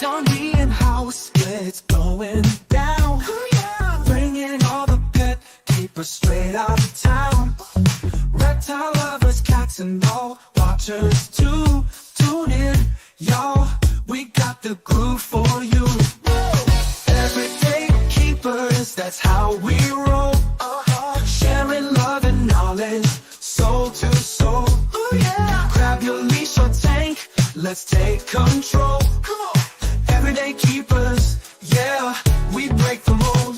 Don D and house splits going down. Bringing all the pet keepers straight out of town. Reptile lovers, cats and all watchers too. Tune in, y'all, we got the groove for you. Everyday keepers, that's how we roll. Sharing love and knowledge, soul to soul. Grab your leash or tank, let's take control. Come on. Everyday keepers, yeah, we break the mold.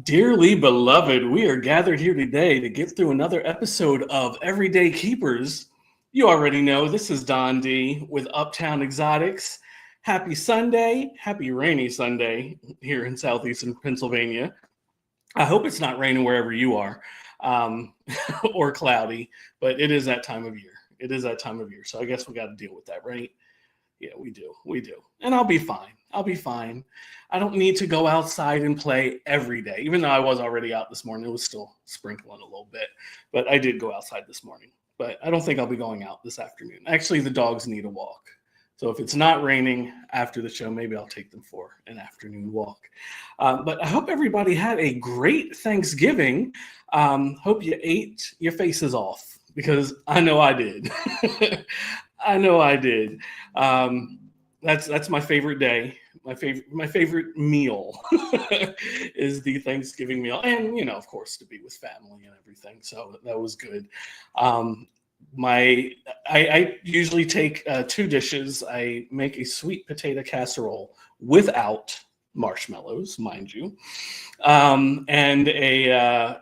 Dearly beloved, we are gathered here today to get through another episode of Everyday Keepers. You already know this is Don D with Uptown Xotics. Happy Sunday, happy rainy Sunday here in southeastern Pennsylvania. I hope it's not raining wherever you are, or cloudy, but it is that time of year. It is that time of year, so I guess we got to deal with that, right? Yeah, we do. And I'll be fine. I don't need to go outside and play every day. Even though I was already out this morning, it was still sprinkling a little bit. But I did go outside this morning. But I don't think I'll be going out this afternoon. Actually, the dogs need a walk. So if it's not raining after the show, maybe I'll take them for an afternoon walk. But I hope everybody had a great Thanksgiving. Hope you ate your faces off, because I know I did. I did. That's my favorite day. My favorite meal is the Thanksgiving meal, and of course, to be with family and everything. So that was good. I usually take two dishes. I make a sweet potato casserole without marshmallows, mind you, and a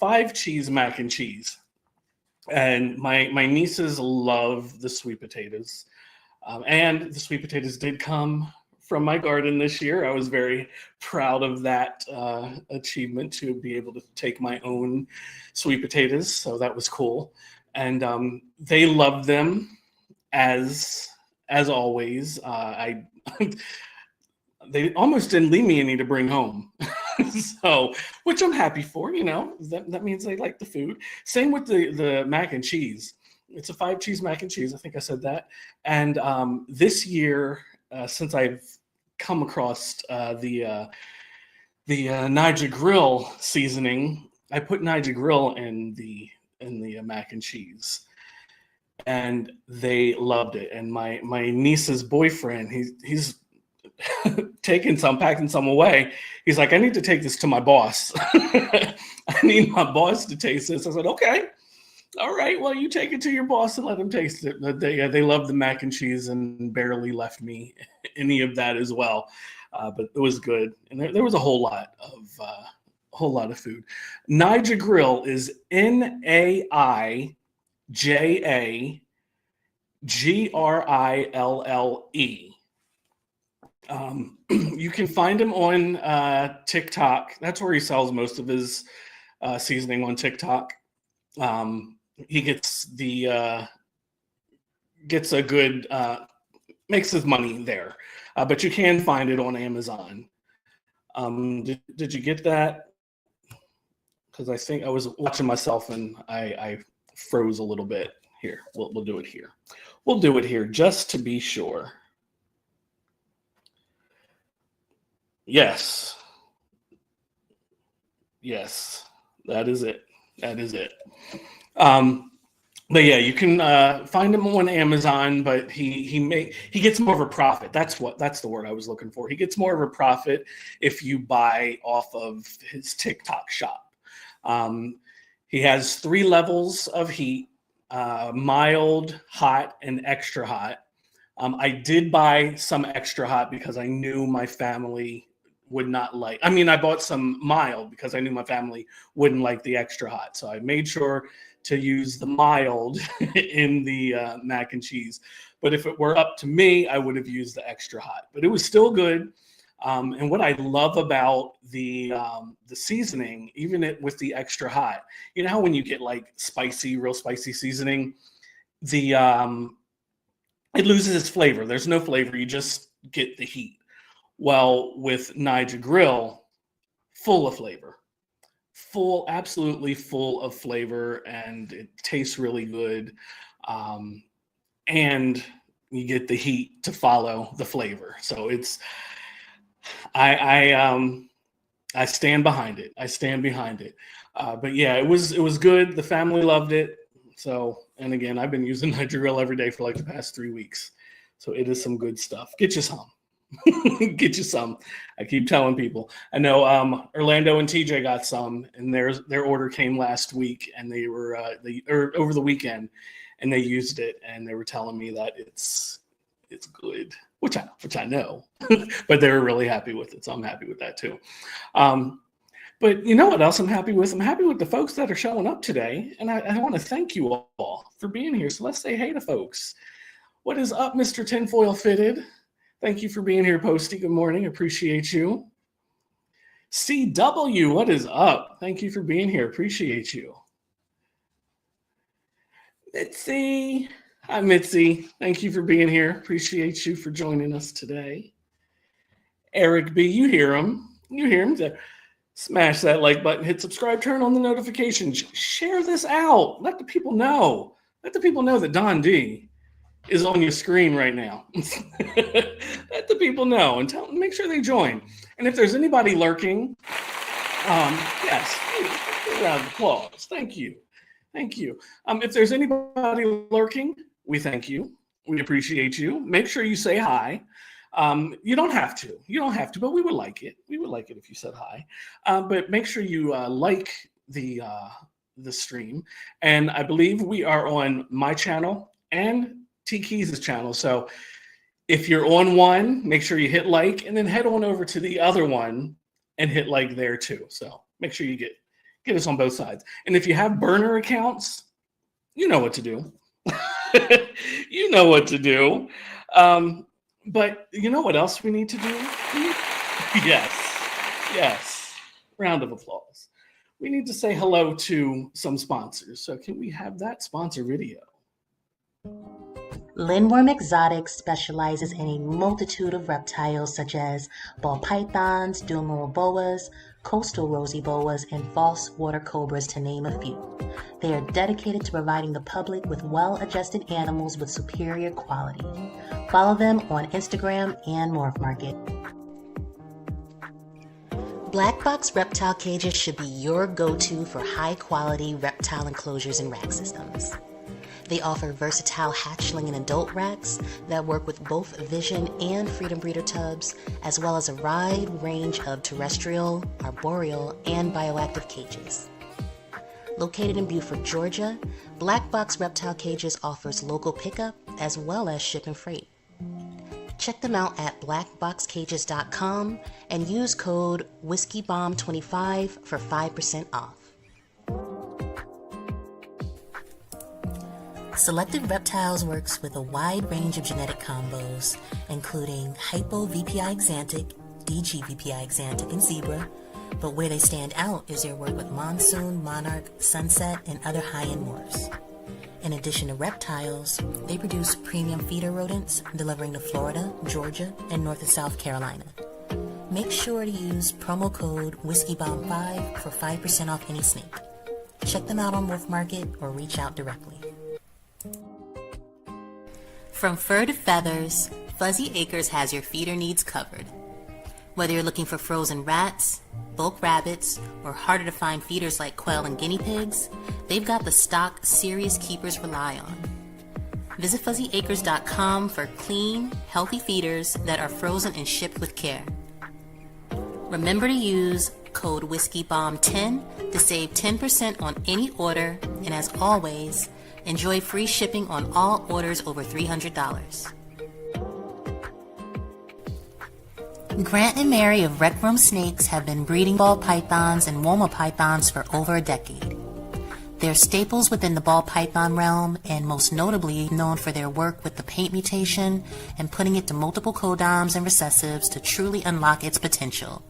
5-cheese mac and cheese. And my nieces love the sweet potatoes. And the sweet potatoes did come from my garden this year. I was very proud of that achievement, to be able to take my own sweet potatoes. So that was cool. And they loved them as always. They almost didn't leave me any to bring home. So, which I'm happy for, that means they like the food. Same with the mac and cheese. It's a 5-cheese mac and cheese. I think I said that. And this year, since I've come across the Niger Grill seasoning, I put Niger Grill in the mac and cheese, and they loved it. And my niece's boyfriend, he's packing some away. He's like, I need to take this to my boss. I need my boss to taste this. I said, okay. All right, well, you take it to your boss and let them taste it. But they love the mac and cheese and barely left me any of that as well. But it was good, and there was a whole lot of food. Niger Grill is NAIJAGRILLE. You can find him on TikTok. That's where he sells most of his seasoning, on TikTok. He gets a good makes his money there, but you can find it on Amazon. Did you get that? Because I think I was watching myself and I froze a little bit. Here, we'll do it here. We'll do it here just to be sure. Yes, that is it. But yeah, you can find him on Amazon, but he gets more of a profit. That's the word I was looking for. He gets more of a profit if you buy off of his TikTok shop. He has 3 levels of heat: mild, hot, and extra hot. I did buy some extra hot because I knew my family would not like. I mean, I bought some mild because I knew my family wouldn't like the extra hot. So I made sure to use the mild in the mac and cheese. But if it were up to me, I would have used the extra hot. But it was still good. And what I love about the seasoning, even with the extra hot, you know how when you get like real spicy seasoning, it loses its flavor. There's no flavor. You just get the heat. Well, with Niger Grill, full of flavor. Absolutely full of flavor, and it tastes really good. and you get the heat to follow the flavor. So I stand behind it. I stand behind it. But yeah, it was good. The family loved it. So, and again, I've been using Nigel every day for like the past 3 weeks. So it is some good stuff. Get you some. Get you some. I keep telling people. I know Orlando and TJ got some, and their order came last week, and they were or over the weekend, and they used it, and they were telling me that it's good, which I know, but they were really happy with it. So I'm happy with that too. But you know what else I'm happy with? I'm happy with the folks that are showing up today, and I want to thank you all for being here. So let's say hey to folks. What is up, Mr. Tinfoil Fitted? Thank you for being here, Posty. Good morning. Appreciate you. CW, what is up? Thank you for being here. Appreciate you. Mitzi. Hi, Mitzi. Thank you for being here. Appreciate you for joining us today. Eric B., you hear him. You hear him. Smash that like button, hit subscribe, turn on the notifications. Share this out. Let the people know. Let the people know that Don D is on your screen right now. Let the people know and make sure they join. And if there's anybody lurking, yes, a round of applause. Thank you. Thank you. If there's anybody lurking, we thank you. We appreciate you. Make sure you say hi. You don't have to. You don't have to, but we would like it. We would like it if you said hi. But make sure you like the stream. And I believe we are on my channel and T Keys' channel. So if you're on one, make sure you hit like, and then head on over to the other one and hit like there too. So make sure you get us on both sides. And if you have burner accounts, you know what to do. You know what to do. But you know what else we need to do? Yes. Round of applause. We need to say hello to some sponsors. So can we have that sponsor video? Uptown Xotics specializes in a multitude of reptiles such as ball pythons, dual boas, coastal rosy boas, and false water cobras, to name a few. They are dedicated to providing the public with well-adjusted animals with superior quality. Follow them on Instagram and Morph Market. Black Box Reptile Cages should be your go-to for high-quality reptile enclosures and rack systems. They offer versatile hatchling and adult racks that work with both Vision and Freedom Breeder tubs, as well as a wide range of terrestrial, arboreal, and bioactive cages. Located in Beaufort, Georgia, Black Box Reptile Cages offers local pickup as well as ship and freight. Check them out at blackboxcages.com and use code WhiskeyBomb25 for 5% off. Selected Reptiles works with a wide range of genetic combos, including Hypo VPI Xanthic, DG VPI Xanthic, and Zebra, but where they stand out is their work with Monsoon, Monarch, Sunset, and other high-end morphs. In addition to reptiles, they produce premium feeder rodents, delivering to Florida, Georgia, and North and South Carolina. Make sure to use promo code WhiskeyBomb5 for 5% off any snake. Check them out on Wolf Market or reach out directly. From fur to feathers, Fuzzy Acres has your feeder needs covered. Whether you're looking for frozen rats, bulk rabbits, or harder to find feeders like quail and guinea pigs, they've got the stock serious keepers rely on. Visit fuzzyacres.com for clean, healthy feeders that are frozen and shipped with care. Remember to use code WhiskeyBomb10 to save 10% on any order, and as always, enjoy free shipping on all orders over $300. Grant and Mary of Rec Room Snakes have been breeding ball pythons and Woma pythons for over a decade. They're staples within the ball python realm, and most notably known for their work with the paint mutation and putting it to multiple codoms and recessives to truly unlock its potential.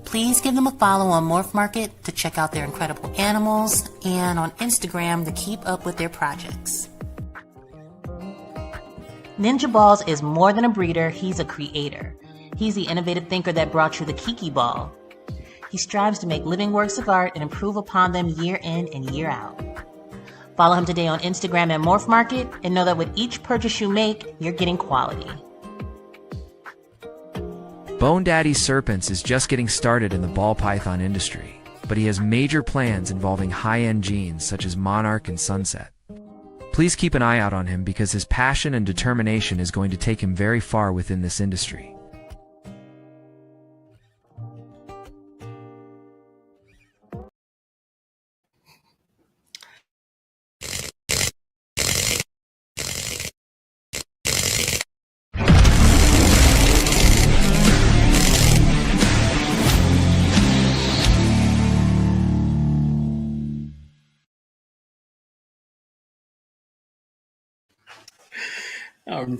Please give them a follow on Morph Market to check out their incredible animals, and on Instagram to keep up with their projects. Ninja Balls is more than a breeder, he's a creator. He's the innovative thinker that brought you the Kiki Ball. He strives to make living works of art and improve upon them year in and year out. Follow him today on Instagram at Morph Market and know that with each purchase you make, you're getting quality. Bone Daddy Serpents is just getting started in the ball python industry, but he has major plans involving high-end genes such as Monarch and Sunset. Please keep an eye out on him because his passion and determination is going to take him very far within this industry.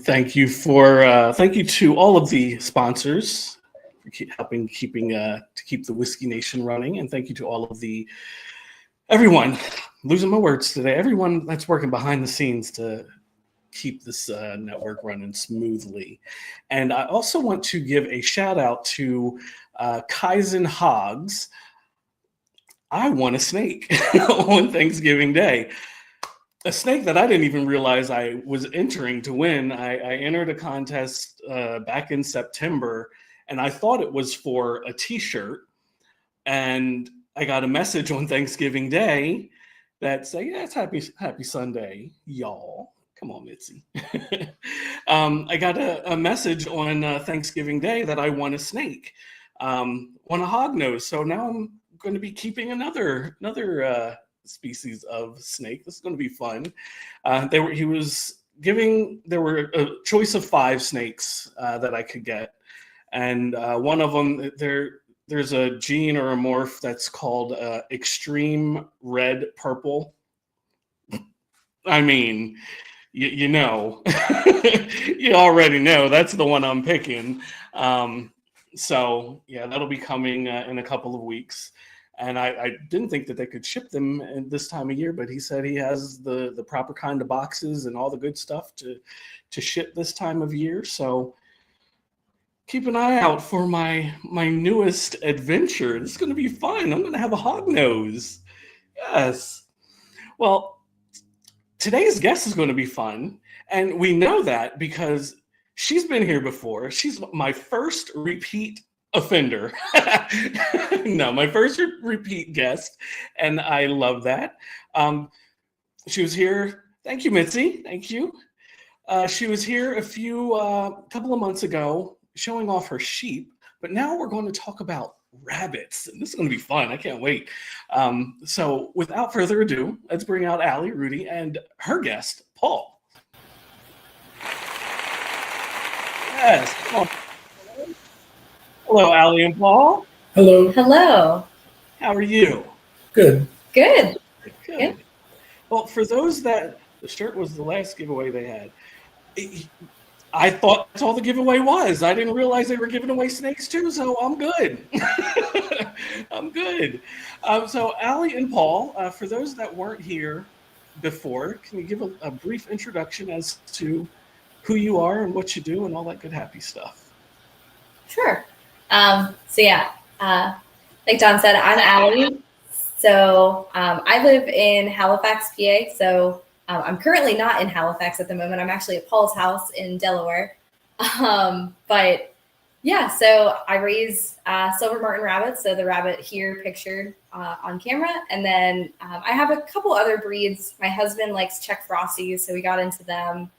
Thank you to all of the sponsors for keeping to keep the Whiskey Nation running, and thank you to all of everyone. Losing my words today. Everyone that's working behind the scenes to keep this network running smoothly. And I also want to give a shout out to Kaizen Hogs. I won a snake on Thanksgiving Day. A snake that I didn't even realize I was entering to win. I entered a contest back in September, and I thought it was for a t-shirt. And I got a message on Thanksgiving Day that said, yeah, it's happy Sunday, y'all. Come on, Mitzi. I got a message on Thanksgiving Day that I won a snake, won a hognose. So now I'm going to be keeping another species of snake. This is going to be fun. There were a choice of 5 snakes that I could get, and one of them there's a gene or a morph that's called extreme red purple. I mean, you know, you already know that's the one I'm picking. So yeah, that'll be coming in a couple of weeks. And I didn't think that they could ship them in this time of year, but he said he has the proper kind of boxes and all the good stuff to ship this time of year. So keep an eye out for my newest adventure. It's going to be fun. I'm going to have a hognose. Yes. Well, today's guest is going to be fun. And we know that because she's been here before. She's my first repeat offender. No, my first repeat guest, and I love that. She was here. Thank you, Mitzi. Thank you. She was here a couple of months ago showing off her sheep, but now we're going to talk about rabbits. And this is going to be fun. I can't wait. So without further ado, let's bring out Ally Rudy and her guest, Paul. Yes, come on. Hello, Ally and Paul. Hello. Hello. How are you? Good. Good. Good. Yeah. Well, for those that the shirt was the last giveaway they had, I thought that's all the giveaway was. I didn't realize they were giving away snakes too, so I'm good. I'm good. So Ally and Paul, for those that weren't here before, can you give a brief introduction as to who you are and what you do and all that good happy stuff? Sure. Like Don said, I'm Ally. So I live in Halifax, PA. So I'm currently not in Halifax at the moment. I'm actually at Paul's house in Delaware. But yeah, so I raise silver martin rabbits. So the rabbit here pictured on camera. And then I have a couple other breeds. My husband likes Czech Frosties, so we got into them.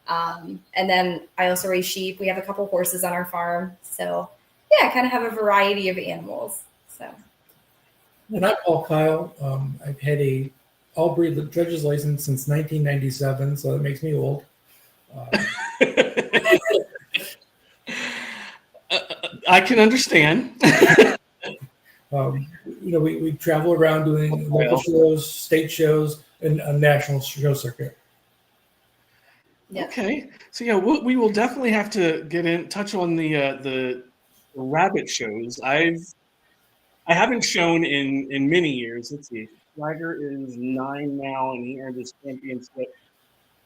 And then I also raise sheep. We have a couple horses on our farm. So yeah, I kind of have a variety of animals. So. And I'm Paul Kyle. I've had a all-breed judge's license since 1997, so that makes me old. I can understand. We travel around doing local shows, state shows, and a national show circuit. Yeah. Okay, so yeah, we will definitely have to touch on the rabbit shows. I haven't shown in many years. Let's see, Swagger is 9 now, and he earned his championship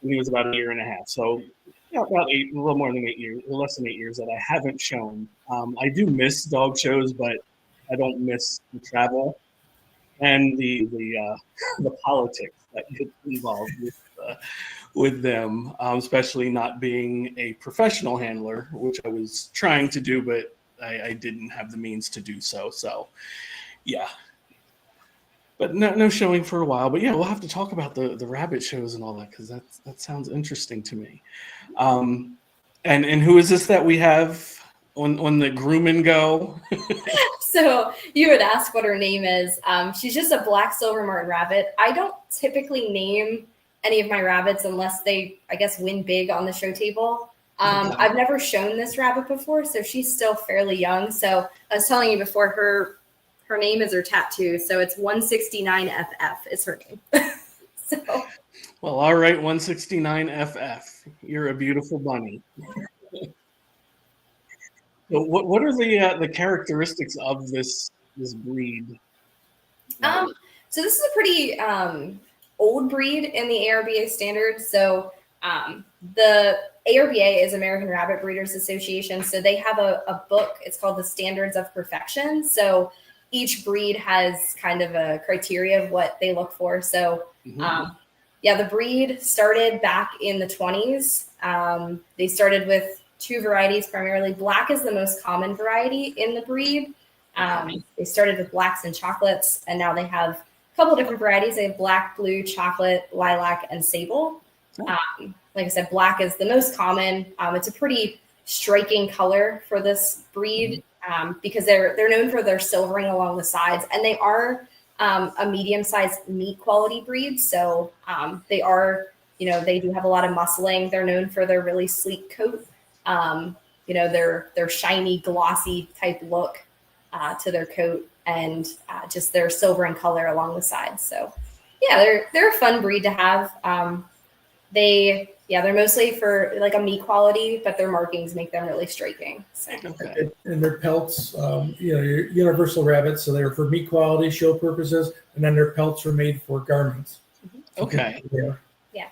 when he was about 1.5 years. So yeah, about 8, a little more than 8 years, or less than 8 years that I haven't shown. I do miss dog shows, but I don't miss the travel. and the politics that get involved with them, especially not being a professional handler, which I was trying to do, but I didn't have the means to do so. So, yeah. But no showing for a while. But yeah, we'll have to talk about the rabbit shows and all that, because that sounds interesting to me. And who is this that we have on the groom and go? So you would ask what her name is. She's just a black silver martin rabbit. I don't typically name any of my rabbits unless they, I guess, win big on the show table. I've never shown this rabbit before, so she's still fairly young. So I was telling you before, her name is her tattoo. So it's 169FF is her name. So. Well, all right, 169FF. You're a beautiful bunny. So what are the characteristics of this breed? So this is a pretty old breed in the ARBA standard. So the ARBA is American Rabbit Breeders Association. So they have a book. It's called the Standards of Perfection. So each breed has kind of a criteria of what they look for. So yeah, the breed started back in the 20s. They started with 2 varieties primarily. Black is the most common variety in the breed. They started with blacks and chocolates, and now they have a couple different varieties. They have black, blue, chocolate, lilac, and sable. Like I said, black is the most common. It's a pretty striking color for this breed because they're known for their silvering along the sides, and they are a medium-sized meat quality breed. So they are, they do have a lot of muscling. They're known for their really sleek coat. Their shiny, glossy type look to their coat, and just their silver in color along the sides. So yeah, they're a fun breed to have. They're mostly for like a meat quality, but their markings make them really striking. So. Okay. And their pelts, your universal rabbits, so they're for meat quality, show purposes, and then their pelts are made for garments. Okay. Yeah.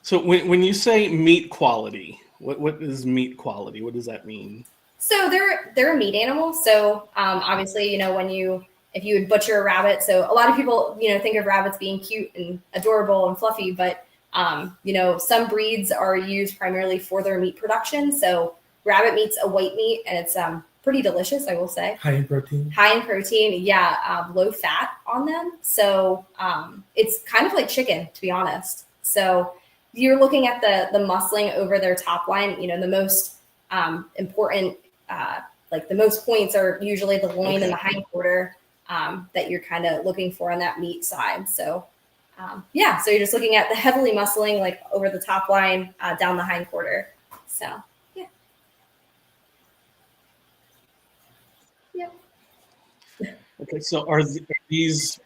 So when you say meat quality, what is meat quality? What does that mean? So they're a meat animal. So obviously, if you would butcher a rabbit, so a lot of people, think of rabbits being cute and adorable and fluffy, but some breeds are used primarily for their meat production. So rabbit meat's a white meat, and it's pretty delicious, I will say. High in protein. Yeah. Low fat on them. So it's kind of like chicken, to be honest. So you're looking at the muscling over their top line. The most important, the most points are usually the loin and the hind quarter that you're kind of looking for on that meat side. So so you're just looking at the heavily muscling, like over the top line, down the hind quarter. So yeah. Okay, so are these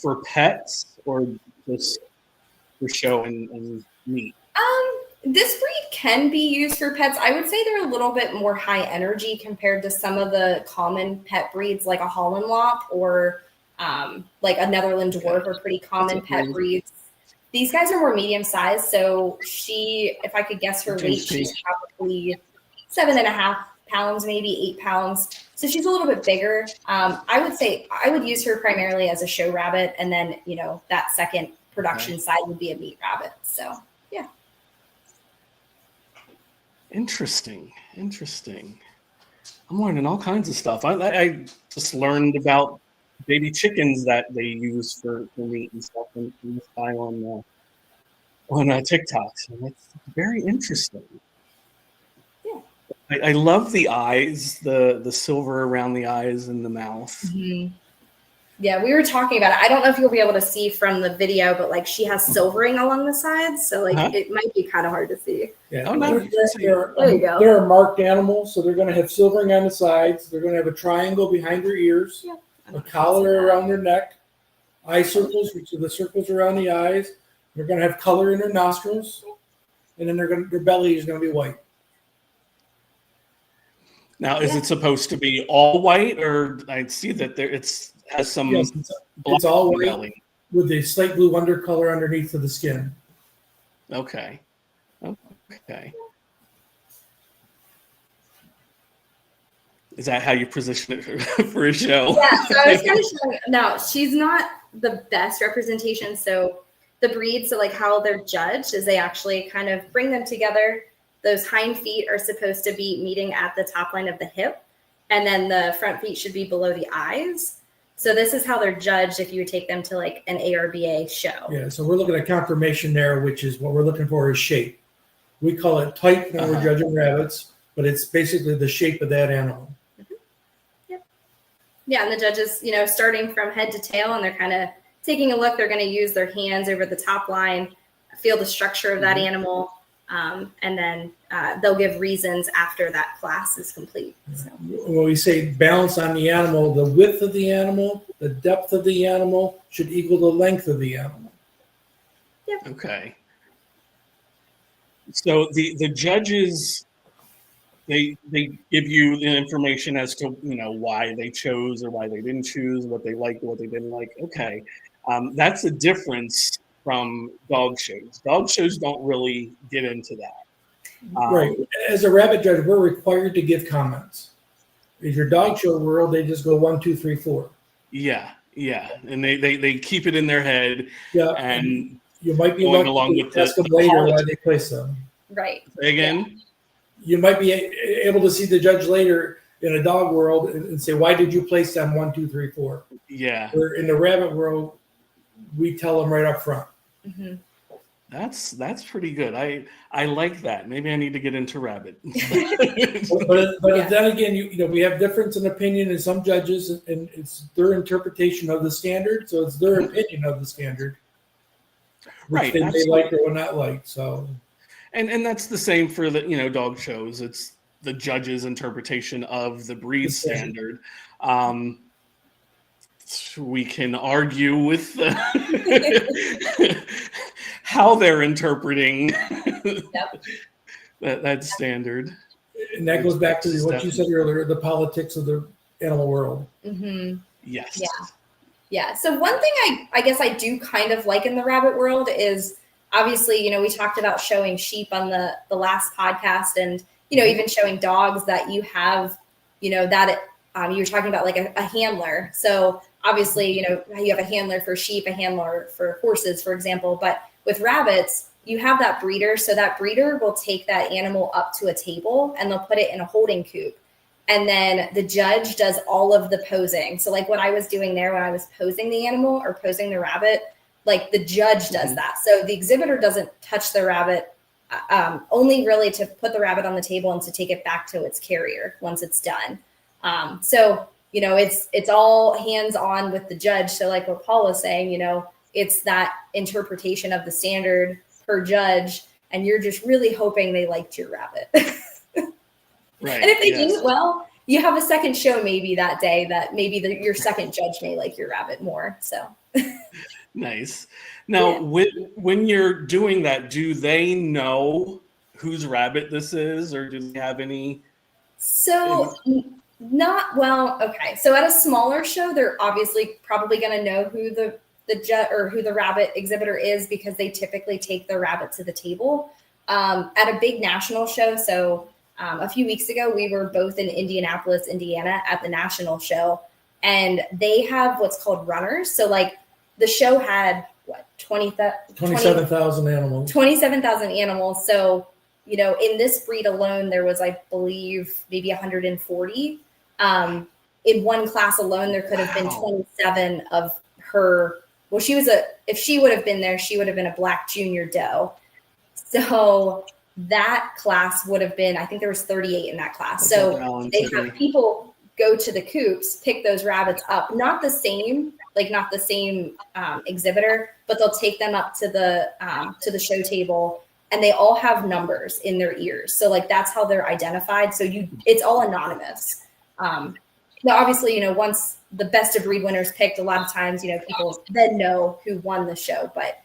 for pets or just for show and meat? This breed can be used for pets. I would say they're a little bit more high energy compared to some of the common pet breeds, like a Holland Lop or like a Netherland Dwarf, are pretty common pet breeds. These guys are more medium sized. So if I could guess her weight, she's probably 7.5 pounds, maybe 8 pounds. So she's a little bit bigger. I would say I would use her primarily as a show rabbit. And then, that second production side would be a meat rabbit. So, yeah. Interesting. I'm learning all kinds of stuff. I just learned about baby chickens that they use for meat and stuff in this guy on TikTok. So that's very interesting. Yeah. I love the eyes, the silver around the eyes and the mouth. Mm-hmm. Yeah, we were talking about it. I don't know if you'll be able to see from the video, but she has silvering along the sides, so it might be kind of hard to see. Yeah. Oh no, there you go. They're a marked animal, so they're going to have silvering on the sides. They're going to have a triangle behind their ears, a collar around their neck, eye circles, which are the circles around the eyes. They're going to have color in their nostrils, and then their belly is going to be white. Now, is it supposed to be all white, or I see that has some Yes, black it's all white belly. with a slight blue undercolor underneath of the skin. Okay. Is that how you position it for a show? Yeah, so I was kind of showing. No, she's not the best representation. So the breed, so like how they're judged is they actually kind of bring them together. Those hind feet are supposed to be meeting at the top line of the hip, and then the front feet should be below the eyes. So this is how they're judged if you would take them to like an ARBA show. Yeah, so we're looking at conformation there, which is what we're looking for is shape. We call it type when we're judging rabbits, but it's basically the shape of that animal. Yeah, and the judges, starting from head to tail, and they're kind of taking a look. They're going to use their hands over the top line, feel the structure of that animal, and then they'll give reasons after that class is complete. So. When we say balance on the animal, the width of the animal, the depth of the animal should equal the length of the animal. Yep. Okay. So the judges, they give you the information as to why they chose or why they didn't choose, what they liked, what they didn't like. Okay, that's a difference from dog shows. Dog shows don't really get into that. Right. As a rabbit judge, we're required to give comments. In your dog show world, they just go 1, 2, 3, 4. Yeah, and they keep it in their head. Yeah, and you might be going along with ask them later why they place them. Right. Again. Yeah. You might be able to see the judge later in a dog world and say, why did you place them 1, 2, 3, 4? Yeah. Where in the rabbit world, we tell them right up front. Mm-hmm. That's pretty good. I like that. Maybe I need to get into rabbit. but then again, we have difference in opinion in some judges, and it's their interpretation of the standard. So it's their opinion of the standard, which Right? they may like or will not like. So. And that's the same for the dog shows. It's the judge's interpretation of the breed standard. We can argue with how they're interpreting that standard. And that goes back to what you said earlier, the politics of the animal world. Mm-hmm. Yes. Yeah. So one thing I guess I do kind of like in the rabbit world is obviously, we talked about showing sheep on the last podcast and, even showing dogs that you have, that you were talking about like a handler. So obviously, you have a handler for sheep, a handler for horses, for example. But with rabbits, you have that breeder. So that breeder will take that animal up to a table and they'll put it in a holding coop. And then the judge does all of the posing. So like what I was doing there when I was posing the animal or posing the rabbit, like the judge does that. So the exhibitor doesn't touch the rabbit, only really to put the rabbit on the table and to take it back to its carrier once it's done. So, it's all hands on with the judge. So like what Paul was saying, it's that interpretation of the standard per judge. And you're just really hoping they liked your rabbit. Right. And if they didn't, well, you have a second show maybe that day that maybe your second judge may like your rabbit more. So nice. Now, when you're doing that, do they know whose rabbit this is, or do they have any? So not well. Okay. So at a smaller show, they're obviously probably going to know who the judge or who the rabbit exhibitor is because they typically take the rabbit to the table. At a big national show, so a few weeks ago, we were both in Indianapolis, Indiana at the national show, and they have what's called runners. So like the show had 27,000 animals. 27,000 animals. So, in this breed alone, there was, I believe, maybe 140. In one class alone, there could have been 27 of her. Well, if she would have been there, she would have been a black junior doe. So that class would have been, I think there was 38 in that class. So they have people go to the coops, pick those rabbits up, not the same exhibitor, but they'll take them up to the show table, and they all have numbers in their ears. So like that's how they're identified. So it's all anonymous. Now obviously, once the best of breed winners picked, a lot of times, people then know who won the show, but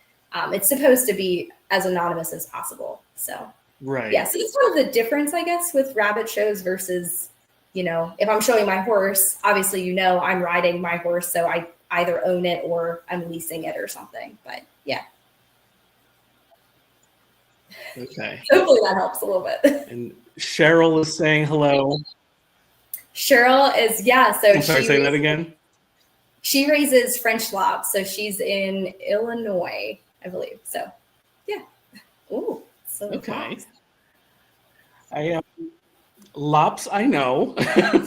it's supposed to be as anonymous as possible. So right. Yeah, so it's sort of the difference, I guess, with rabbit shows versus, if I'm showing my horse, obviously, I'm riding my horse, so I either own it or I'm leasing it or something. But yeah. Okay. Hopefully that helps a little bit. And Cheryl is saying hello. Cheryl is, so I'm sorry, say that again. She raises French lops, so she's in Illinois, I believe. So, yeah. Ooh, so Okay. lops. Lops, I know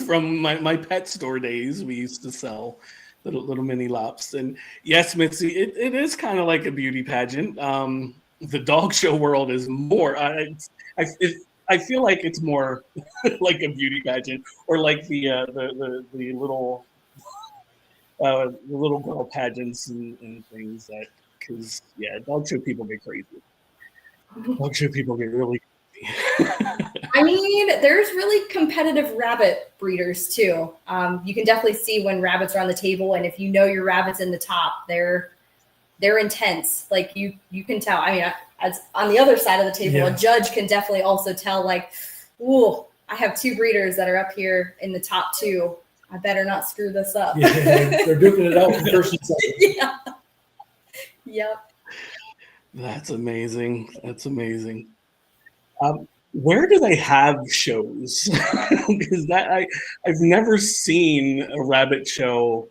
from my pet store days. We used to sell little mini lops, and yes, Mitzi, it is kind of like a beauty pageant. The dog show world is more. I feel like it's more like a beauty pageant, or like the little girl pageants and things that, because dog show people get crazy. Dog show people get really crazy. I mean, there's really competitive rabbit breeders too. You can definitely see when rabbits are on the table, and if you know your rabbit's in the top, they're intense. Like you can tell. I mean, as on the other side of the table, a judge can definitely also tell. Like, ooh, I have 2 breeders that are up here in the top 2. I better not screw this up. Yeah, they're duking it out for first and second. Yeah. Yep. That's amazing. That's amazing. Where do they have shows? Because I've never seen a rabbit show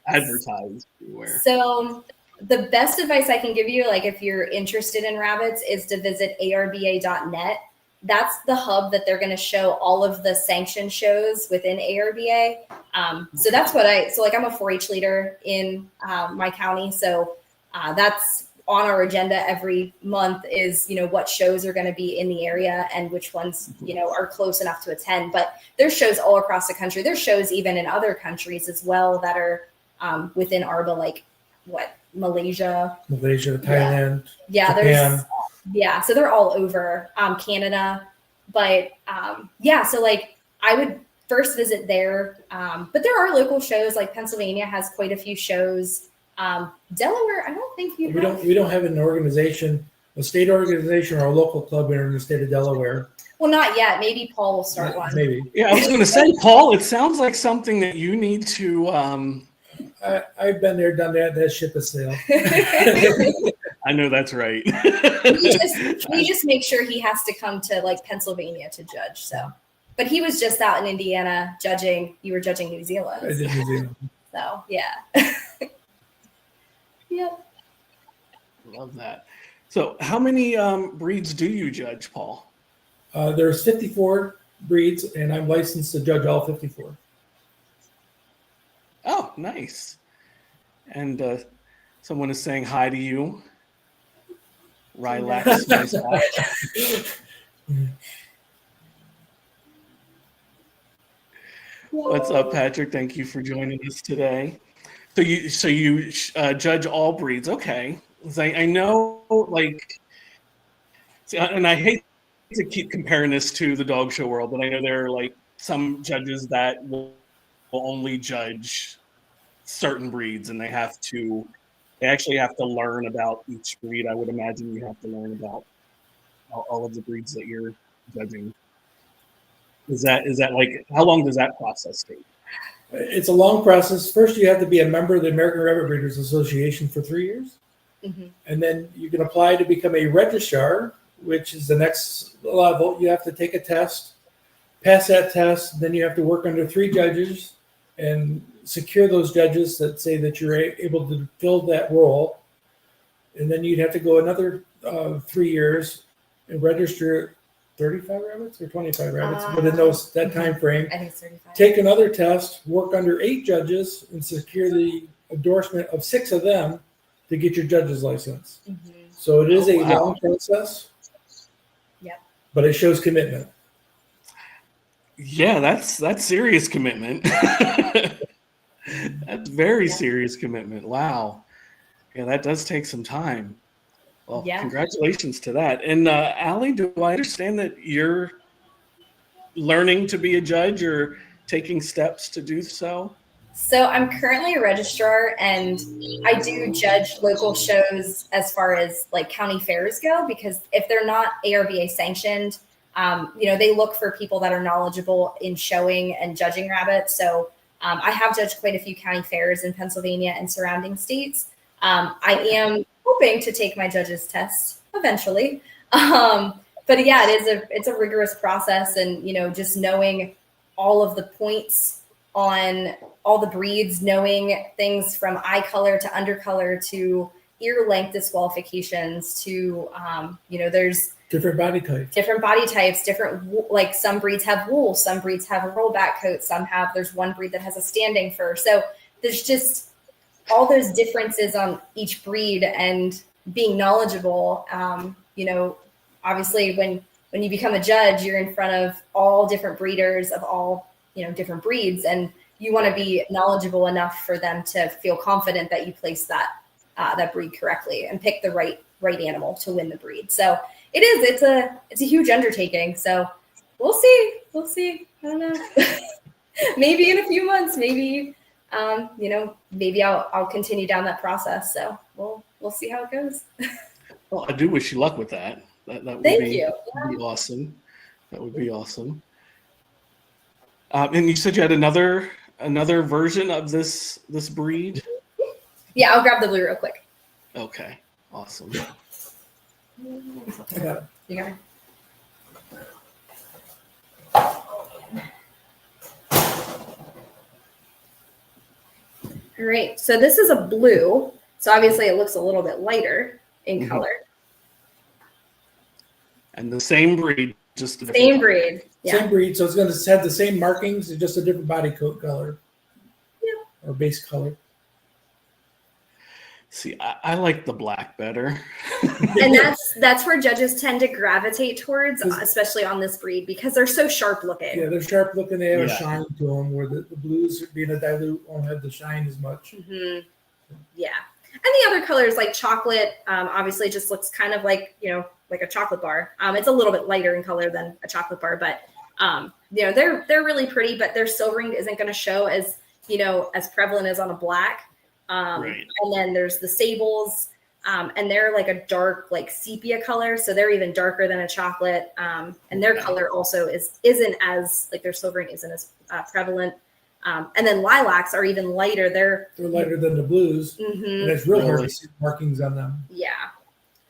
advertised anywhere. So the best advice I can give you, like if you're interested in rabbits, is to visit arba.net. That's the hub that they're going to show all of the sanctioned shows within ARBA. So that's what I'm a 4-H leader in my county. So that's on our agenda every month is, what shows are going to be in the area and which ones, are close enough to attend. But there's shows all across the country. There's shows even in other countries as well that are within ARBA, like Malaysia, Thailand, Japan. Japan. So they're all over Canada. But so like I would first visit there. But there are local shows, like Pennsylvania has quite a few shows. Delaware, I don't think We don't have an organization, a state organization or a local club in the state of Delaware. Well, not yet. Maybe Paul will start one. Maybe. Yeah, I was going to say, Paul, it sounds like something that you need to. I've been there, done that. That ship has sailed. I know that's right. we just make sure he has to come to like Pennsylvania to judge. So, but he was just out in Indiana judging. You were judging New Zealand. I did New Zealand. So yeah. Yep. Love that. So, how many breeds do you judge, Paul? There's 54 breeds, and I'm licensed to judge all 54. Oh, nice. And someone is saying hi to you. Rylax, nice watch. What's up, Patrick? Thank you for joining us today. So you judge all breeds, okay? I know, like, and I hate to keep comparing this to the dog show world, but I know there are like some judges that will only judge certain breeds, and they actually have to learn about each breed. I would imagine you have to learn about all of the breeds that you're judging. Is that like, how long does that process take? It's a long process. First, you have to be a member of the American Rabbit Breeders Association for 3 years. Mm-hmm. And then you can apply to become a registrar, which is the next level. You have to take a test, pass that test. Then you have to work under 3 judges and secure those judges that say that you're able to fill that role. And then you'd have to go another 3 years and register 35 rabbits or 25 rabbits, but in that time frame, I think it's 35. take another test, work under 8 judges, and secure the endorsement of 6 of them to get your judge's license. Mm-hmm. So it is a long process. Yep. But it shows commitment. Yeah, that's serious commitment. That's very serious commitment. Wow. Yeah, that does take some time. Well, congratulations to that. And Ally, do I understand that you're learning to be a judge or taking steps to do so? So I'm currently a registrar, and I do judge local shows as far as like county fairs go, because if they're not ARBA sanctioned, they look for people that are knowledgeable in showing and judging rabbits. So I have judged quite a few county fairs in Pennsylvania and surrounding states. I am hoping to take my judge's test eventually. But yeah, it's a rigorous process, and just knowing all of the points on all the breeds, knowing things from eye color to undercolor to ear length disqualifications to, there's Different body types. Different, like some breeds have wool, some breeds have a rollback coat, there's one breed that has a standing fur. So there's just all those differences on each breed, and being knowledgeable, obviously when you become a judge, you're in front of all different breeders of all, different breeds, and you want to be knowledgeable enough for them to feel confident that you place that breed correctly and pick the right animal to win the breed. So it's a huge undertaking. So we'll see. I don't know. Maybe in a few months, maybe I'll continue down that process. So we'll see how it goes. Well, I do wish you luck with that. That would Thank be, you. Would be awesome. That would be awesome. And you said you had another version of this breed? Yeah, I'll grab the blue real quick. Okay, awesome. I got it. You got it. All right, so this is a blue. So obviously it looks a little bit lighter in color. And the same breed, just a different Same color. breed. Yeah. Same breed, so it's going to have the same markings, it's just a different body coat color. Yeah. Or base color. See, I like the black better. And that's where judges tend to gravitate towards, especially on this breed, because they're so sharp looking. Yeah, they're sharp looking. They have a Yeah. shine to them, where the blues, being a dilute, won't have the shine as much. Mm-hmm. Yeah. And the other colors, like chocolate, obviously just looks kind of like, like a chocolate bar. It's a little bit lighter in color than a chocolate bar, but they're really pretty, but their silvering isn't going to show as prevalent as on a black. Right. And then there's the sables, and they're like a dark, like sepia color. So they're even darker than a chocolate. And their color also isn't as, like, their silvering isn't as prevalent. And then lilacs are even lighter. They're lighter than the blues. Mm-hmm. And it's real hard to see markings on them. Yeah.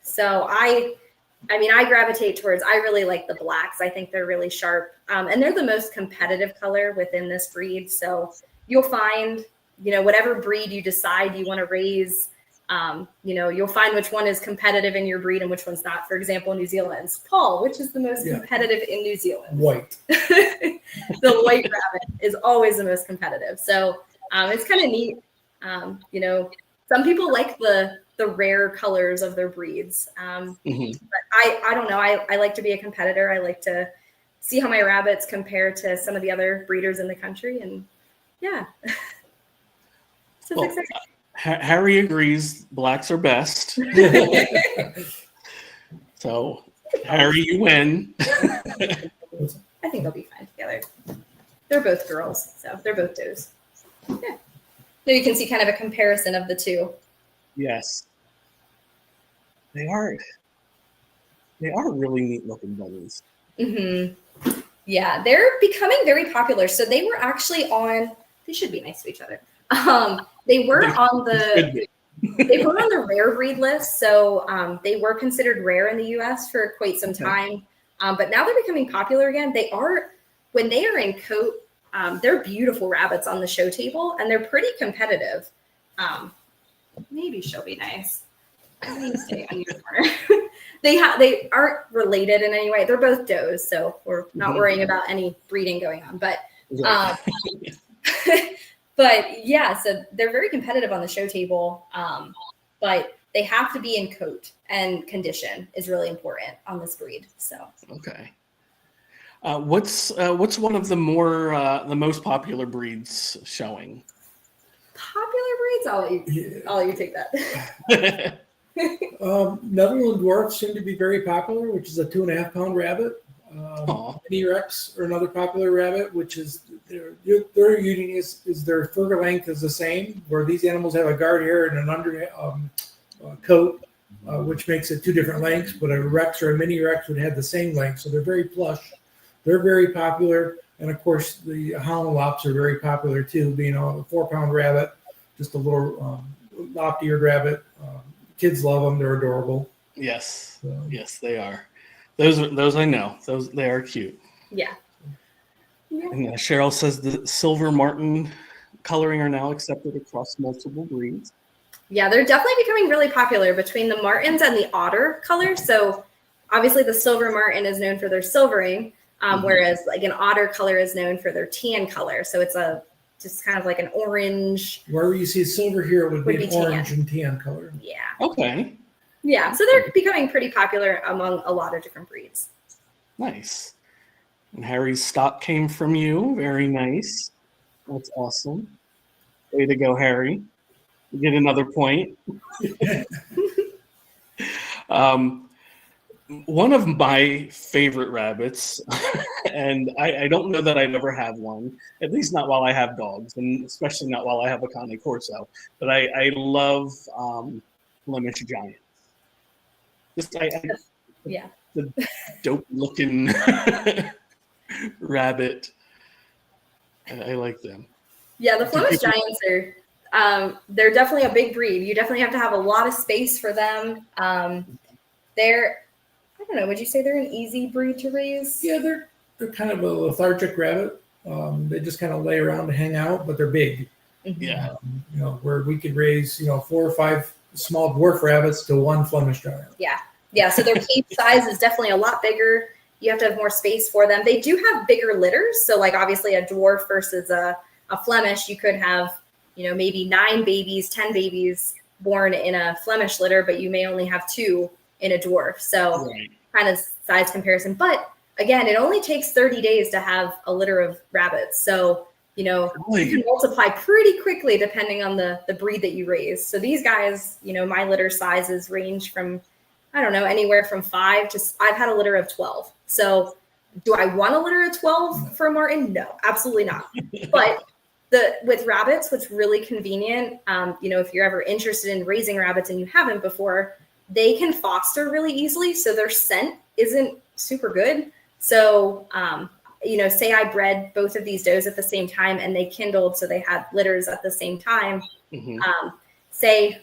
So I gravitate towards, I really like the blacks. I think they're really sharp. And they're the most competitive color within this breed. So you'll find, whatever breed you decide you want to raise, you'll find which one is competitive in your breed and which one's not. For example, New Zealand's Paul, which is the most competitive in New Zealand. White. The white rabbit is always the most competitive. So it's kind of neat. Some people like the rare colors of their breeds. But I don't know. I like to be a competitor. I like to see how my rabbits compare to some of the other breeders in the country. And yeah. So it's exciting. Harry agrees blacks are best. So, Harry, you win. I think they'll be fine together. They're both girls, so they're both does. Yeah. So you can see kind of a comparison of the two. Yes. They are really neat looking bunnies. Mm-hmm. Yeah, they're becoming very popular. So they were actually they should be nice to each other. They were on the rare breed list. So they were considered rare in the US for quite some time. But now they're becoming popular again. When they are in coat, they're beautiful rabbits on the show table, and they're pretty competitive. Maybe she'll be nice. Stay on your corner. They aren't related in any way. They're both does, so we're not worrying about any breeding going on. But but yeah, so they're very competitive on the show table. But they have to be in coat, and condition is really important on this breed. So okay. What's one of the most popular breeds showing? Popular breeds? I'll let you take that. Netherland dwarfs seem to be very popular, which is a 2.5 pound rabbit. Mini Rex are another popular rabbit, which is their eating is their fur length is the same, where these animals have a guard hair and an under coat, which makes it two different lengths. But a Rex or a Mini Rex would have the same length, so they're very plush. They're very popular, and of course the Holland Lops are very popular too, being a 4 pound rabbit, just a little lop-eared rabbit. Kids love them; they're adorable. Yes, So. yes, they are. Those I know. They are cute. Yeah. And Cheryl says the silver martin coloring are now accepted across multiple breeds. Yeah, they're definitely becoming really popular between the martins and the otter color. So obviously the silver martin is known for their silvering, whereas like an otter color is known for their tan color. So it's just kind of like an orange. Wherever you see silver here, it would be an tan. Orange and tan color. Yeah. Okay. Yeah, so they're becoming pretty popular among a lot of different breeds. Nice. And Harry's stock came from you. Very nice. That's awesome. Way to go, Harry. You get another point. One of my favorite rabbits, and I don't know that I'd ever have one, at least not while I have dogs, and especially not while I have a Cane Corso, but I love Flemish Giants. Just the dope looking rabbit. I like them. Yeah, the Flemish Giants they're definitely a big breed. You definitely have to have a lot of space for them. They're, I don't know, would you say they're an easy breed to raise? Yeah, they're kind of a lethargic rabbit. They just kind of lay around to hang out, but they're big. Yeah. Where we could raise 4 or 5 small dwarf rabbits to 1 Flemish Giant. Yeah, so their cage size is definitely a lot bigger. You have to have more space for them. They do have bigger litters. So like obviously a dwarf versus a Flemish, you could have, maybe 9 babies, 10 babies born in a Flemish litter, but you may only have 2 in a dwarf. So kind of size comparison. But again, it only takes 30 days to have a litter of rabbits. So, you can multiply pretty quickly depending on the breed that you raise. So these guys, my litter sizes range from, I don't know, anywhere from 5 to, I've had a litter of 12. So do I want a litter of 12 for a Martin? No, absolutely not. But with rabbits, what's really convenient, if you're ever interested in raising rabbits and you haven't before, they can foster really easily. So their scent isn't super good. So, say I bred both of these does at the same time and they kindled, so they had litters at the same time. Say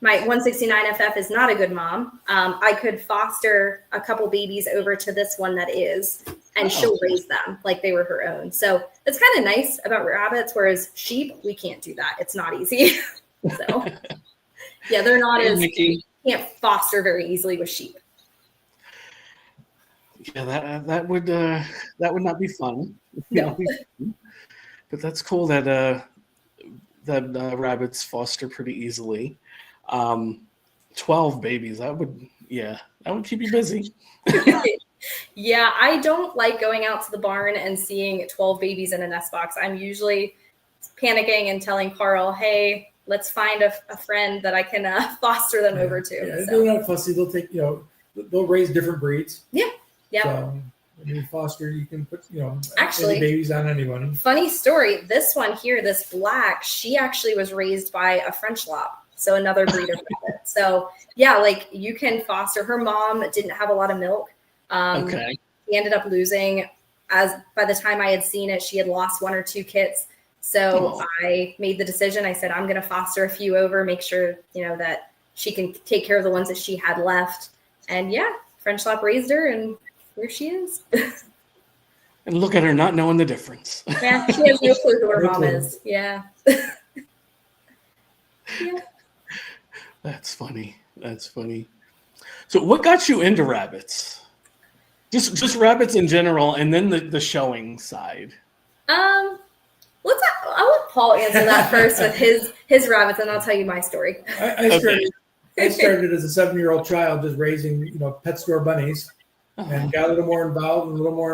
my 169FF is not a good mom. I could foster a couple babies over to this one that is, and she'll raise them like they were her own. So it's kind of nice about rabbits, whereas sheep, we can't do that. It's not easy. So yeah, they're not can't foster very easily with sheep. Yeah, that would not be fun. No. But that's cool that rabbits foster pretty easily. 12 babies, that would keep you busy. Yeah, I don't like going out to the barn and seeing 12 babies in a nest box. I'm usually panicking and telling Carl, hey, let's find a friend that I can foster them over to. Yeah, they're not fussy. They'll take, they'll raise different breeds. Yeah. So when you foster, you can put, actually, any babies on anyone. Funny story. This one here, this black, she actually was raised by a French lop. So another breed of rabbit. So yeah, like you can foster. Her mom didn't have a lot of milk. She ended up losing, by the time I had seen it, she had lost 1 or 2 kits. So I made the decision. I said, I'm going to foster a few over, make sure, that she can take care of the ones that she had left. And yeah, French lop raised her and here she is. And look at her not knowing the difference. Yeah, she has no clue who her mom is. Yeah. Yeah. That's funny. So what got you into rabbits? Just rabbits in general, and then the showing side. I'll let Paul answer that first with his rabbits, and I'll tell you my story. I started as a 7-year-old child just raising, pet store bunnies, and got a little more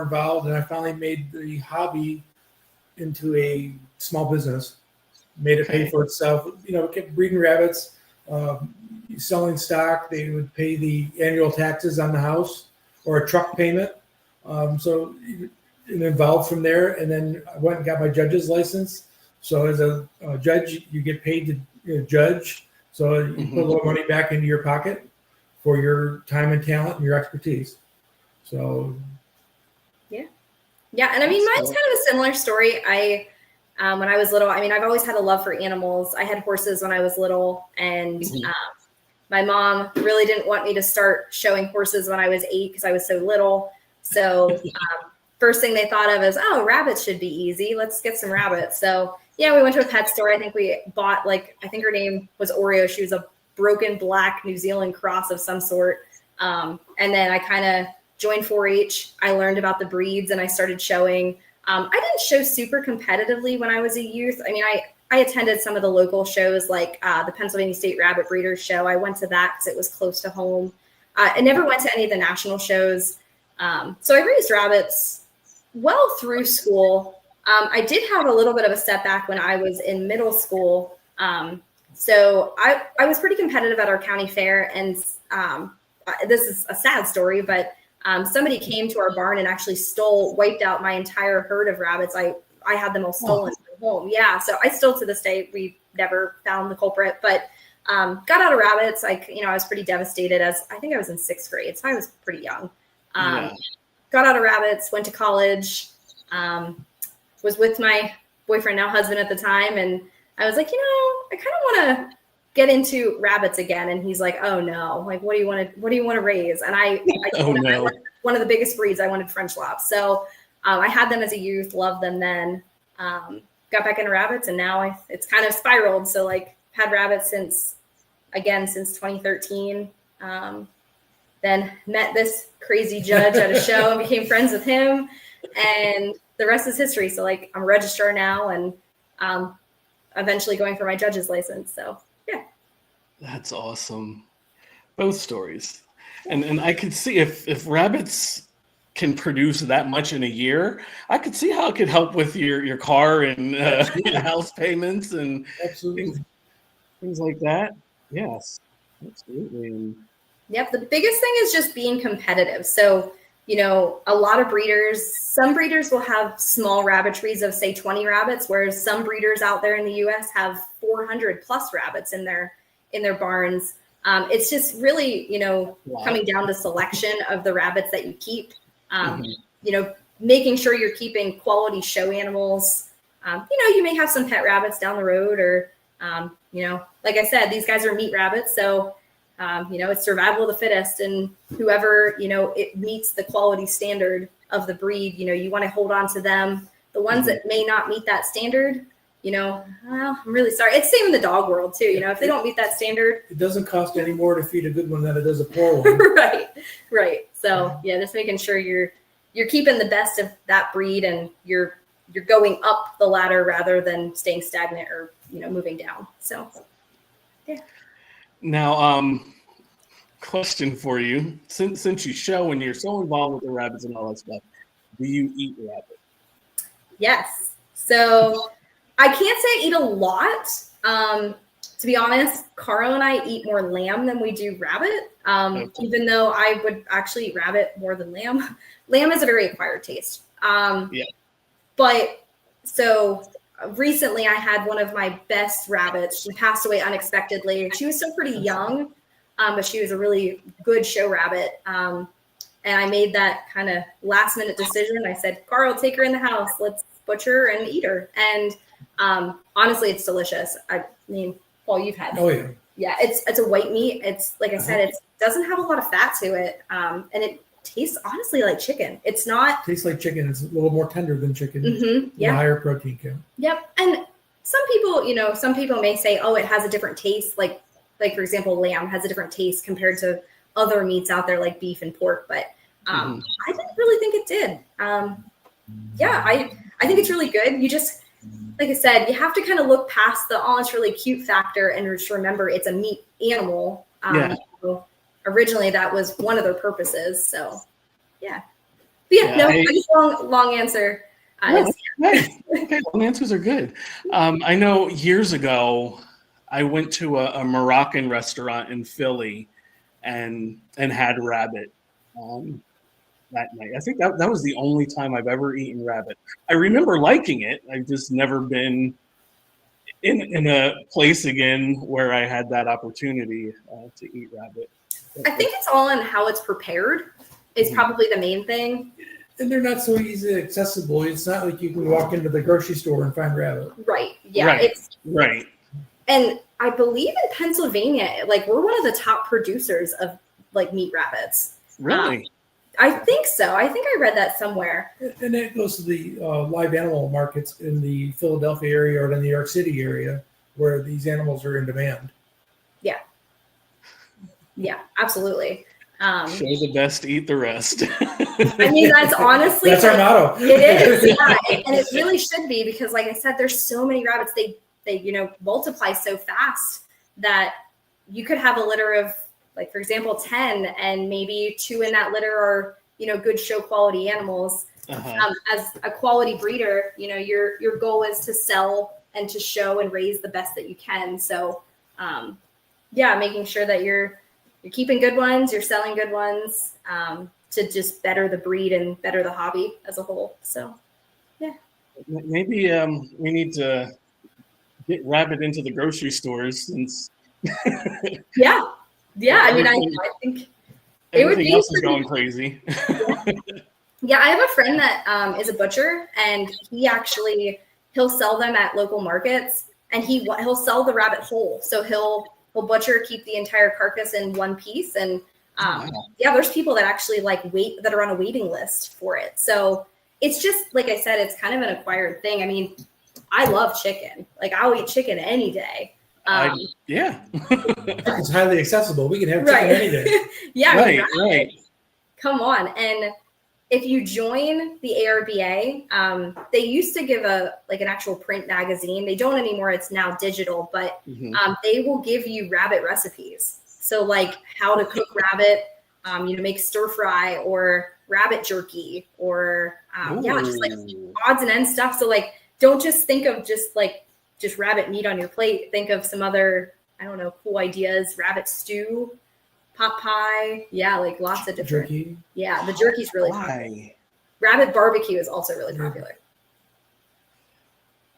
involved, and I finally made the hobby into a small business. Made it pay for itself. Kept breeding rabbits, selling stock. They would pay the annual taxes on the house or a truck payment. So it evolved from there. And then I went and got my judge's license. So as a judge, you get paid to judge. So you put a little money back into your pocket for your time and talent and your expertise. So yeah. And I mean, mine's kind of a similar story. When I was little, I mean, I've always had a love for animals. I had horses when I was little, and my mom really didn't want me to start showing horses when I was 8 because I was so little. So first thing they thought of is, oh, rabbits should be easy. Let's get some rabbits. So yeah, we went to a pet store. I think we bought I think her name was Oreo. She was a broken black New Zealand cross of some sort. And then I kind of joined 4-H. I learned about the breeds and I started showing. I didn't show super competitively when I was a youth. I mean, I attended some of the local shows like the Pennsylvania State Rabbit Breeders Show. I went to that because it was close to home. I never went to any of the national shows. So I raised rabbits well through school. I did have a little bit of a setback when I was in middle school. So I was pretty competitive at our county fair. And this is a sad story, but somebody came to our barn and actually wiped out my entire herd of rabbits. I had them all stolen from home. Yeah. So I still, to this day, we never found the culprit, but got out of rabbits. I was pretty devastated I think I was in 6th grade. So I was pretty young. Got out of rabbits, went to college, was with my boyfriend, now husband at the time. And I was like, I kind of want to get into rabbits again. And he's like, oh no, like, what do you want to raise? And I wanted one of the biggest breeds. I wanted French Lops. So I had them as a youth, loved them then, got back into rabbits. And now it's kind of spiraled. So like had rabbits since 2013. Then met this crazy judge at a show and became friends with him, and the rest is history. So like I'm a registrar now and eventually going for my judge's license. So yeah. That's awesome. Both stories. And I could see if rabbits can produce that much in a year, I could see how it could help with your car and house payments and Absolutely. things like that. Yes, absolutely. Yep. The biggest thing is just being competitive. So, a lot of some breeders will have small rabbitries of say 20 rabbits, whereas some breeders out there in the US have 400 plus rabbits in their barns. It's just really, coming down to selection of the rabbits that you keep, making sure you're keeping quality show animals. You may have some pet rabbits down the road or, like I said, these guys are meat rabbits. So, it's survival of the fittest, and whoever, it meets the quality standard of the breed, you want to hold on to them. The ones that may not meet that standard, well, I'm really sorry. It's same in the dog world too. If they don't meet that standard, It doesn't cost any more to feed a good one than it does a poor one. right. So yeah, just making sure you're keeping the best of that breed and you're going up the ladder rather than staying stagnant or, moving down. So yeah. Now, question for you. Since you show and you're so involved with the rabbits and all that stuff, do you eat rabbit? Yes. So I can't say I eat a lot. To be honest, Carl and I eat more lamb than we do rabbit. Even though I would actually eat rabbit more than lamb. Lamb is a very acquired taste. But so recently I had one of my best rabbits. She passed away unexpectedly. She was still pretty young, but she was a really good show rabbit. And I made that kind of last minute decision. I said, Carl, take her in the house. Let's butcher and eat her. And honestly, it's delicious. I mean, Paul, you've had. Oh yeah. Yeah, it's a white meat. It's like I said, it doesn't have a lot of fat to it. And it tastes honestly like chicken. It's not. Tastes like chicken. It's a little more tender than chicken. Yeah. Higher protein count. Yep. And some people may say, oh, it has a different taste. Like for example, lamb has a different taste compared to other meats out there like beef and pork. But I didn't really think it did. I think it's really good. You just, like I said, you have to kind of look past the, oh, it's really cute factor and just remember it's a meat animal. So originally that was one of their purposes. So yeah. But long answer. Okay, long answers are good. I know years ago, I went to a Moroccan restaurant in Philly and had rabbit that night. I think that was the only time I've ever eaten rabbit. I remember liking it. I've just never been in a place again where I had that opportunity to eat rabbit. I think it's all in how it's prepared is probably the main thing. And they're not so easily accessible. It's not like you can walk into the grocery store and find rabbit. Right. Yeah. Right. Right. And I believe in Pennsylvania, like we're one of the top producers of like meat rabbits. Really? I think so. I think I read that somewhere. And it goes to the live animal markets in the Philadelphia area or the New York City area where these animals are in demand. Yeah, absolutely. Show the best, eat the rest. I mean, that's honestly That's our motto. It is, yeah, and it really should be because, like I said, there's so many rabbits. They multiply so fast that you could have a litter of, like, for example, 10, and maybe 2 in that litter are good show quality animals. As a quality breeder, your goal is to sell and to show and raise the best that you can. So, making sure that you're keeping good ones, you're selling good ones, to just better the breed and better the hobby as a whole. So, yeah. Maybe we need to get rabbit into the grocery stores since. Yeah. I mean, I think it would be. Everything else is going crazy. Yeah, I have a friend that is a butcher, and he'll sell them at local markets, and he'll sell the rabbit whole. So he'll butcher, keep the entire carcass in one piece, and there's people that actually that are on a waiting list for it. So it's just, like I said, it's kind of an acquired thing. I mean, I love chicken. Like, I'll eat chicken any day. It's highly accessible. We can have chicken any day. Yeah, right. Come on. And if you join the ARBA, they used to give an actual print magazine. They don't anymore. It's now digital, but they will give you rabbit recipes. So, like, how to cook rabbit, make stir fry or rabbit jerky, or just like odds and ends stuff. So, like, don't just think of just rabbit meat on your plate. Think of some other, cool ideas. Rabbit stew, pot pie. Yeah, like lots of different. Jerky. Yeah, the jerky's really popular. Rabbit barbecue is also really popular.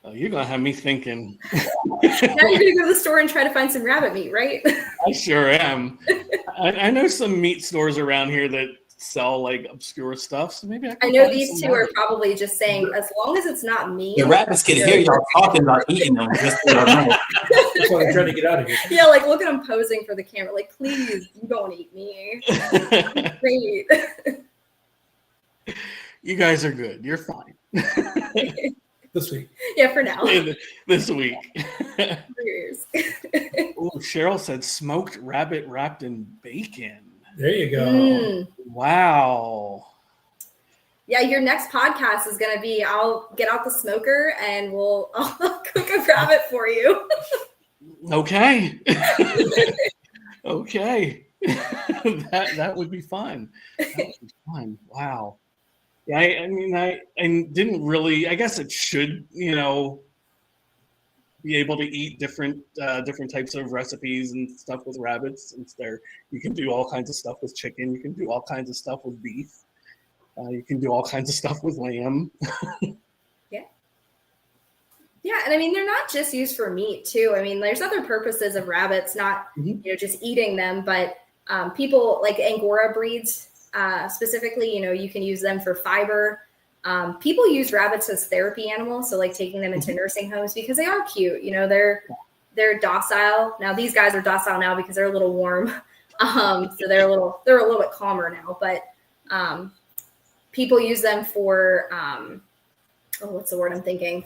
Oh, you're going to have me thinking. Now you're going to go to the store and try to find some rabbit meat, right? I sure am. I know some meat stores around here that sell like obscure stuff, so maybe I know these two are probably just saying, as long as it's not me. The rabbits can hear y'all talking about eating them. Just so y'all know. That's why they're trying to get out of here. Yeah, like, look at them posing for the camera. Like, please, you don't eat me. Great. You guys are good. You're fine. This week. Yeah, for now. This week. For years. Oh, Cheryl said smoked rabbit wrapped in bacon. There you go. Wow. Yeah, your next podcast is going to be, I'll get out the smoker and I'll cook a rabbit for you. Okay. Okay. That would be fun. That would be fun. Wow. Yeah, I mean, I didn't really, I guess it should, be able to eat different types of recipes and stuff with rabbits. Since you can do all kinds of stuff with chicken. You can do all kinds of stuff with beef. You can do all kinds of stuff with lamb. Yeah, and I mean, they're not just used for meat too. I mean, there's other purposes of rabbits, not just eating them, but people like Angora breeds specifically. You can use them for fiber. People use rabbits as therapy animals, so like taking them into nursing homes because they are cute. They're docile. Now these guys are docile now because they're a little warm, so they're a little bit calmer now. But people use them for what's the word I'm thinking?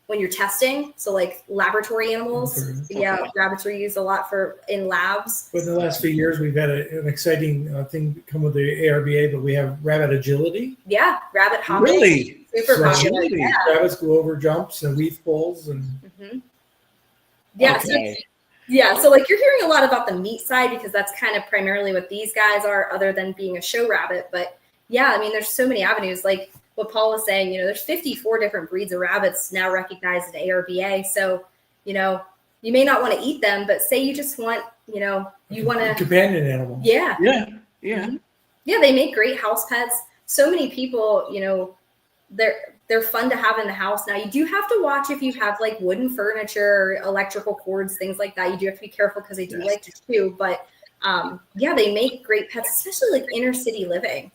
When you're testing, so like laboratory animals. Yeah, rabbits are used a lot in labs. But in the last few years, we've had an exciting thing come with the ARBA, but we have rabbit agility. Yeah, rabbit hopping. Really? Super popular. Yeah. Rabbits go over jumps and weave poles and. Yeah. Okay. So like you're hearing a lot about the meat side because that's kind of primarily what these guys are, other than being a show rabbit. But yeah, I mean, there's so many avenues. Like what Paul was saying, there's 54 different breeds of rabbits now recognized at ARBA. So, you may not want to eat them, but say you just want, you want to companion animal. Yeah. Yeah. Yeah. They make great house pets. So many people, they're fun to have in the house. Now you do have to watch if you have like wooden furniture, or electrical cords, things like that. You do have to be careful because they do like to chew, but they make great pets, especially like inner city living.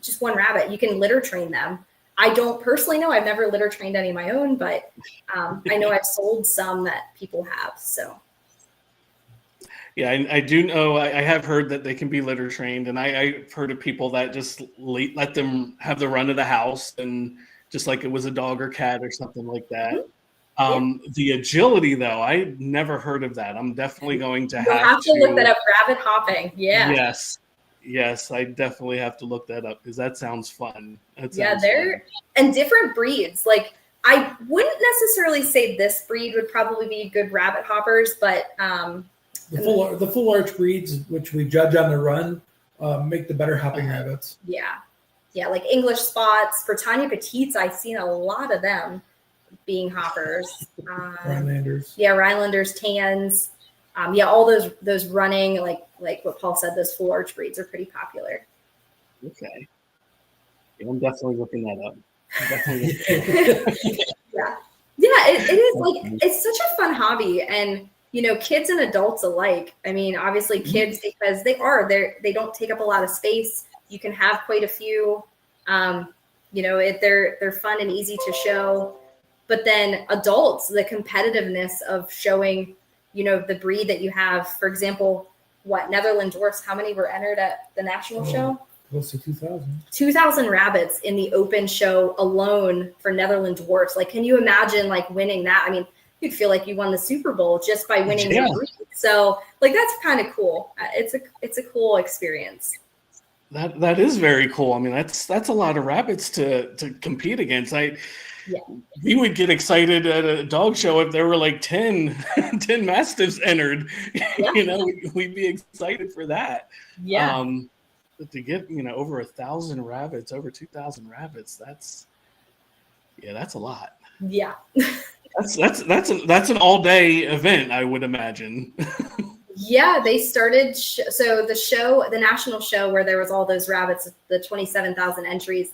Just one rabbit, you can litter train them. I don't personally know. I've never litter trained any of my own, but I know I've sold some that people have. So Yeah, I do know. I have heard that they can be litter trained, and I've heard of people that just let them have the run of the house, and just like it was a dog or cat or something like that. Yeah. The agility, though, I never heard of that. I'm definitely going to You'll have have to look that up. Rabbit hopping. Yeah. Yes, I definitely have to look that up because that sounds fun. They're and different breeds. Like I wouldn't necessarily say this breed would probably be good rabbit hoppers, but the full arch breeds, which we judge on the run, make the better hopping rabbits. Yeah, like English spots, Britannia Petites. I've seen a lot of them being hoppers. Rhinelanders. Yeah, Rhinelanders, tans. All those running, like what Paul said, those full arch breeds are pretty popular. Okay. Yeah, I'm definitely looking that up. It is like it's such a fun hobby, and kids and adults alike. I mean, obviously kids because they don't take up a lot of space. You can have quite a few. They're fun and easy to show. But then adults, the competitiveness of showing, the breed that you have. For example, Netherland dwarfs? How many were entered at the national show? Close to 2,000. 2,000 rabbits in the open show alone for Netherland dwarfs. Like, can you imagine winning that? I mean, you'd feel like you won the Super Bowl just by winning your breed. So, that's kind of cool. It's a cool experience. That is very cool. I mean, that's a lot of rabbits to compete against. We would get excited at a dog show if there were like 10 mastiffs entered. Yeah. We'd be excited for that. Yeah. But to get over 1,000 rabbits, over 2,000 rabbits, that's a lot. Yeah. That's an all day event, I would imagine. Yeah, they started. The national show where there was all those rabbits, the 27,000 entries.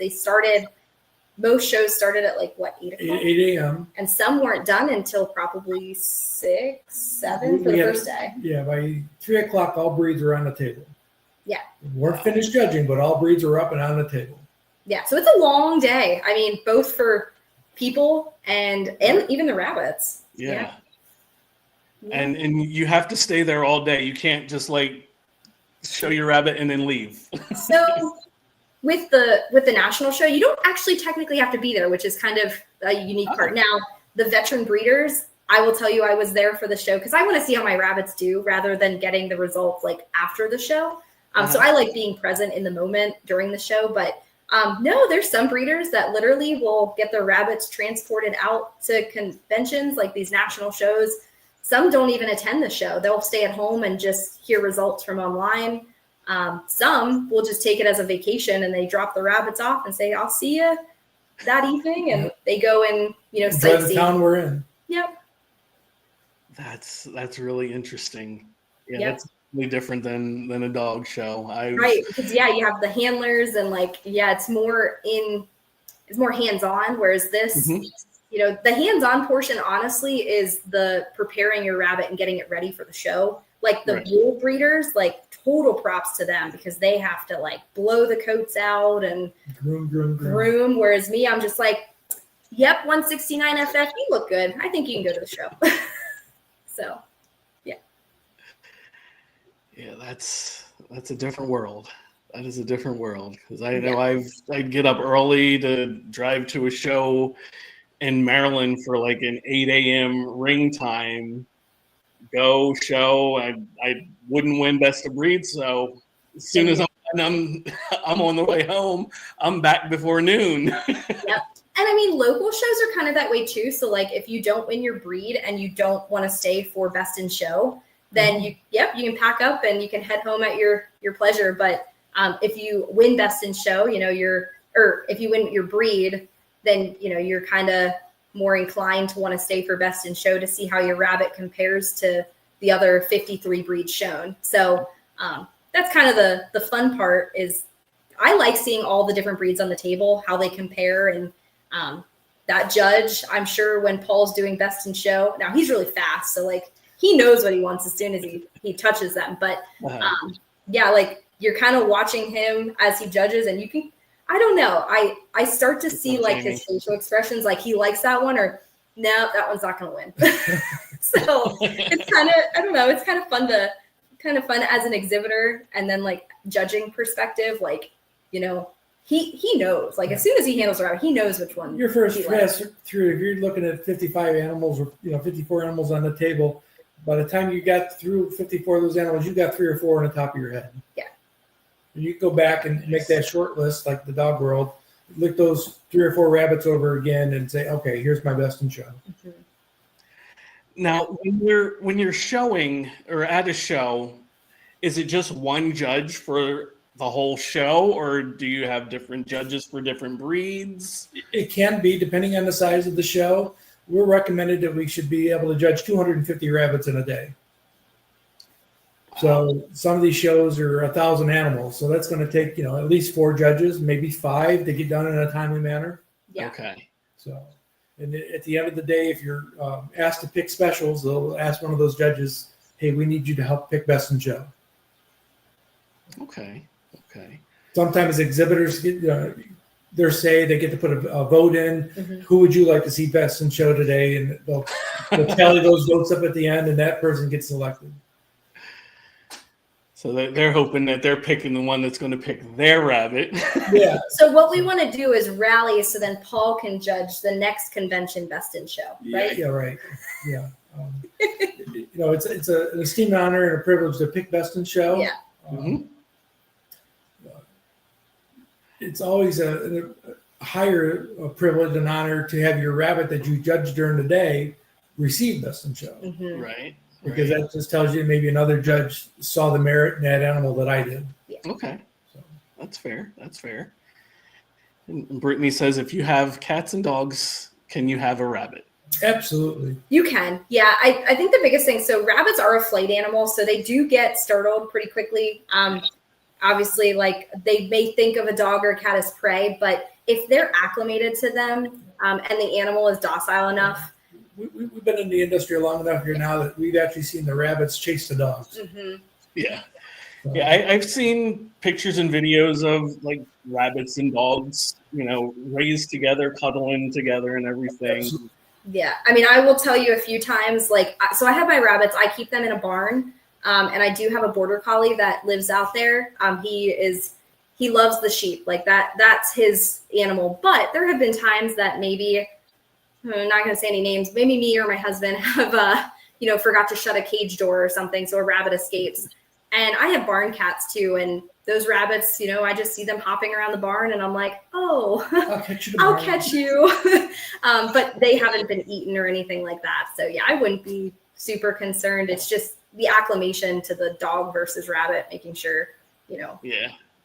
Most shows started at 8 o'clock? 8 a.m. And some weren't done until probably 6, 7 for the first day. Yeah, by 3 o'clock, all breeds are on the table. Yeah. We weren't finished judging, but all breeds are up and on the table. Yeah, so it's a long day. I mean, both for people and even the rabbits. Yeah. And you have to stay there all day. You can't just show your rabbit and then leave. So with the national show, you don't actually technically have to be there, which is kind of a unique part. Now, the veteran breeders, I will tell you, I was there for the show because I want to see how my rabbits do rather than getting the results after the show. So I like being present in the moment during the show. But no, there's some breeders that literally will get their rabbits transported out to conventions like these national shows. Some don't even attend the show. They'll stay at home and just hear results from online. Some will just take it as a vacation and they drop the rabbits off and say, I'll see you that evening. And they go and, Enjoy the town we're in. Yep. That's really interesting. Yeah, Yep. that's really different than a dog show. Right. Because you have the handlers and it's more hands-on. Whereas this, the hands-on portion, honestly, is the preparing your rabbit and getting it ready for the show. The wool breeders, total props to them because they have to blow the coats out and groom. Whereas me, I'm just yep, 169 FF, you look good. I think you can go to the show. So, yeah. Yeah, that's a different world. That is a different world because I know I'd get up early to drive to a show in Maryland for an 8 a.m. ring time. Go show. I wouldn't win best of breed, so as soon as I'm on the way home, I'm back before noon. Yep. And I mean, local shows are kind of that way too. So if you don't win your breed and you don't want to stay for best in show, then you can pack up and you can head home at your pleasure. But if you win best in show, if you win your breed, then you're kind of more inclined to want to stay for best in show to see how your rabbit compares to the other 53 breeds shown. So that's kind of the fun part is I like seeing all the different breeds on the table, how they compare. And that judge, I'm sure when Paul's doing best in show, now he's really fast. So he knows what he wants as soon as he touches them. But you're kind of watching him as he judges and you can, I don't know. I start to see his facial expressions, he likes that one or no, that one's not going to win. So it's kind of, I don't know. It's kind of fun to kind of fun as an exhibitor, and then like judging perspective, like, you know, he knows, like as soon as he handles a rabbit, he knows which one. Your first pass through, if you're looking at 55 animals or 54 animals on the table, by the time you got through 54 of those animals, you got 3 or 4 on the top of your head. Yeah. And you go back and make that short list like the dog world, look those 3 or 4 rabbits over again and say, okay, here's my best in show. Mm-hmm. Now, when you're showing or at a show, is it just one judge for the whole show, or do you have different judges for different breeds? It can be, depending on the size of the show. We're recommended that we should be able to judge 250 rabbits in a day. So some of these shows are 1,000 animals. So that's going to take, at least 4 judges, maybe 5 to get done in a timely manner. Yeah. Okay. So, and at the end of the day, if you're asked to pick specials, they'll ask one of those judges, hey, we need you to help pick best in show. Okay. Okay. Sometimes exhibitors get their say, they get to put a vote in. Mm-hmm. Who would you like to see best in show today? And they'll tally those votes up at the end, and that person gets selected. So they're hoping that they're picking the one that's going to pick their rabbit. Yeah. So what we want to do is rally so then Paul can judge the next convention best in show, right? Yeah, right. Yeah. It's an esteemed honor and a privilege to pick best in show. Yeah. It's always a higher privilege and honor to have your rabbit that you judge during the day receive best in show. Mm-hmm. Right. Because that just tells you maybe another judge saw the merit in that animal that I did. Yeah. Okay. So. That's fair. That's fair. And Brittany says, if you have cats and dogs, can you have a rabbit? Absolutely. You can. Yeah. I think the biggest thing, so rabbits are a flight animal, so they do get startled pretty quickly. Obviously, like they may think of a dog or a cat as prey, but if they're acclimated to them and the animal is docile enough. We've been in the industry long enough here now that we've actually seen the rabbits chase the dogs. Mm-hmm. Yeah. Yeah, I've seen pictures and videos of like rabbits and dogs, raised together, cuddling together and everything. Absolutely. Yeah. I mean, I will tell you a few times, so I have my rabbits, I keep them in a barn. And I do have a border collie that lives out there. He loves the sheep, like that's his animal. But there have been times that maybe, I'm not going to say any names, maybe me or my husband have, forgot to shut a cage door or something. So a rabbit escapes. And I have barn cats too. And those rabbits, I just see them hopping around the barn and I'm like, oh, I'll catch you. But they haven't been eaten or anything like that. So yeah, I wouldn't be super concerned. It's just the acclimation to the dog versus rabbit, making sure,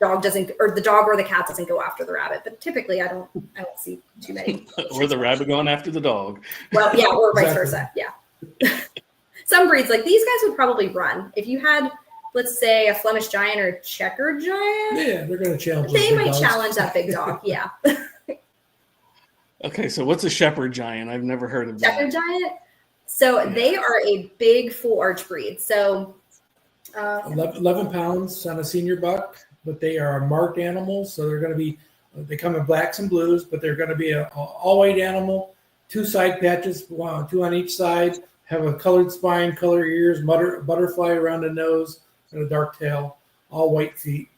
dog doesn't, or the dog or the cat doesn't go after the rabbit. But typically I don't see too many. Or the rabbit going after the dog. Well, yeah, or vice versa. Yeah. Some breeds, like these guys would probably run. If you had, let's say, a Flemish giant or a checker giant. Yeah, they're going to challenge. They might challenge that big dog. Yeah. Okay, so what's a shepherd giant? I've never heard of that. Shepherd giant. So they are a big full arch breed. So 11 pounds on a senior buck, but they are a marked animal. So they're going to be, they come in blacks and blues, but they're going to be a all white animal, 2 side patches, 2 on each side, have a colored spine, color ears, butterfly around the nose, and a dark tail, all white feet.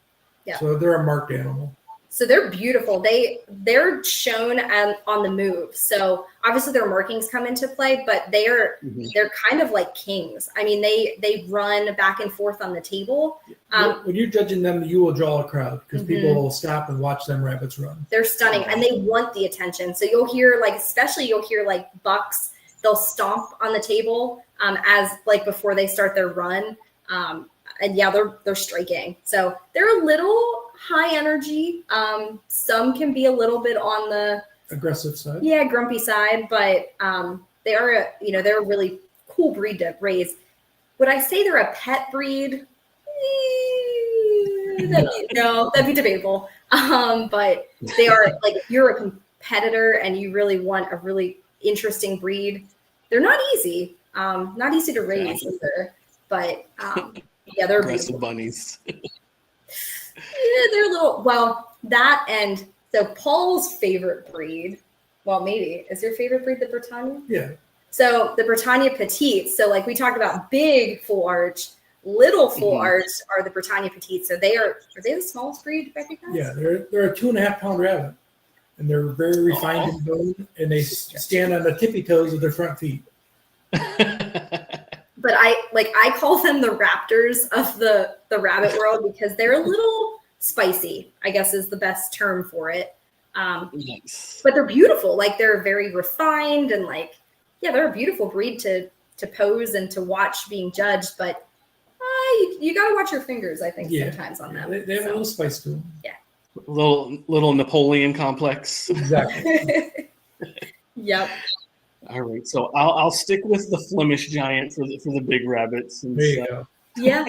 Yeah. So they're a marked animal. So they're beautiful. They're shown on the move. So obviously their markings come into play, but they're kind of like kings. I mean, they run back and forth on the table. When you're judging them, you will draw a crowd because people will stop and watch them rabbits run. They're stunning and they want the attention. So you'll hear bucks, they'll stomp on the table as like before they start their run. And yeah, they're striking. So they're a little high energy. Some can be a little bit on the aggressive side. Yeah, grumpy side, but they are they're a really cool breed to raise. Would I say they're a pet breed? No, that'd be debatable. But they are, like, if you're a competitor and you really want a really interesting breed, they're not easy. Not easy to raise either. But yeah, they're aggressive bunnies. Yeah, they're little. Well, that and so Paul's favorite breed. Well, maybe is your favorite breed the Britannia? Yeah. So the Britannia Petite. So like we talked about big full arch. little full arts are the Britannia Petites. So are they the smallest breed, Becky? Yeah, they're a 2.5 pound rabbit, and they're very refined in bone, and they stand on the tippy toes of their front feet. But I call them the raptors of the rabbit world because they're a little spicy, I guess is the best term for it. Nice. But they're beautiful. Like they're very refined and they're a beautiful breed to pose and to watch being judged. But you got to watch your fingers, I think, sometimes on them. They have a little spice to them. Yeah. Little Napoleon complex. Exactly. Yep. All right, so I'll stick with the Flemish giant for the big rabbits. Since, there you go. Yeah.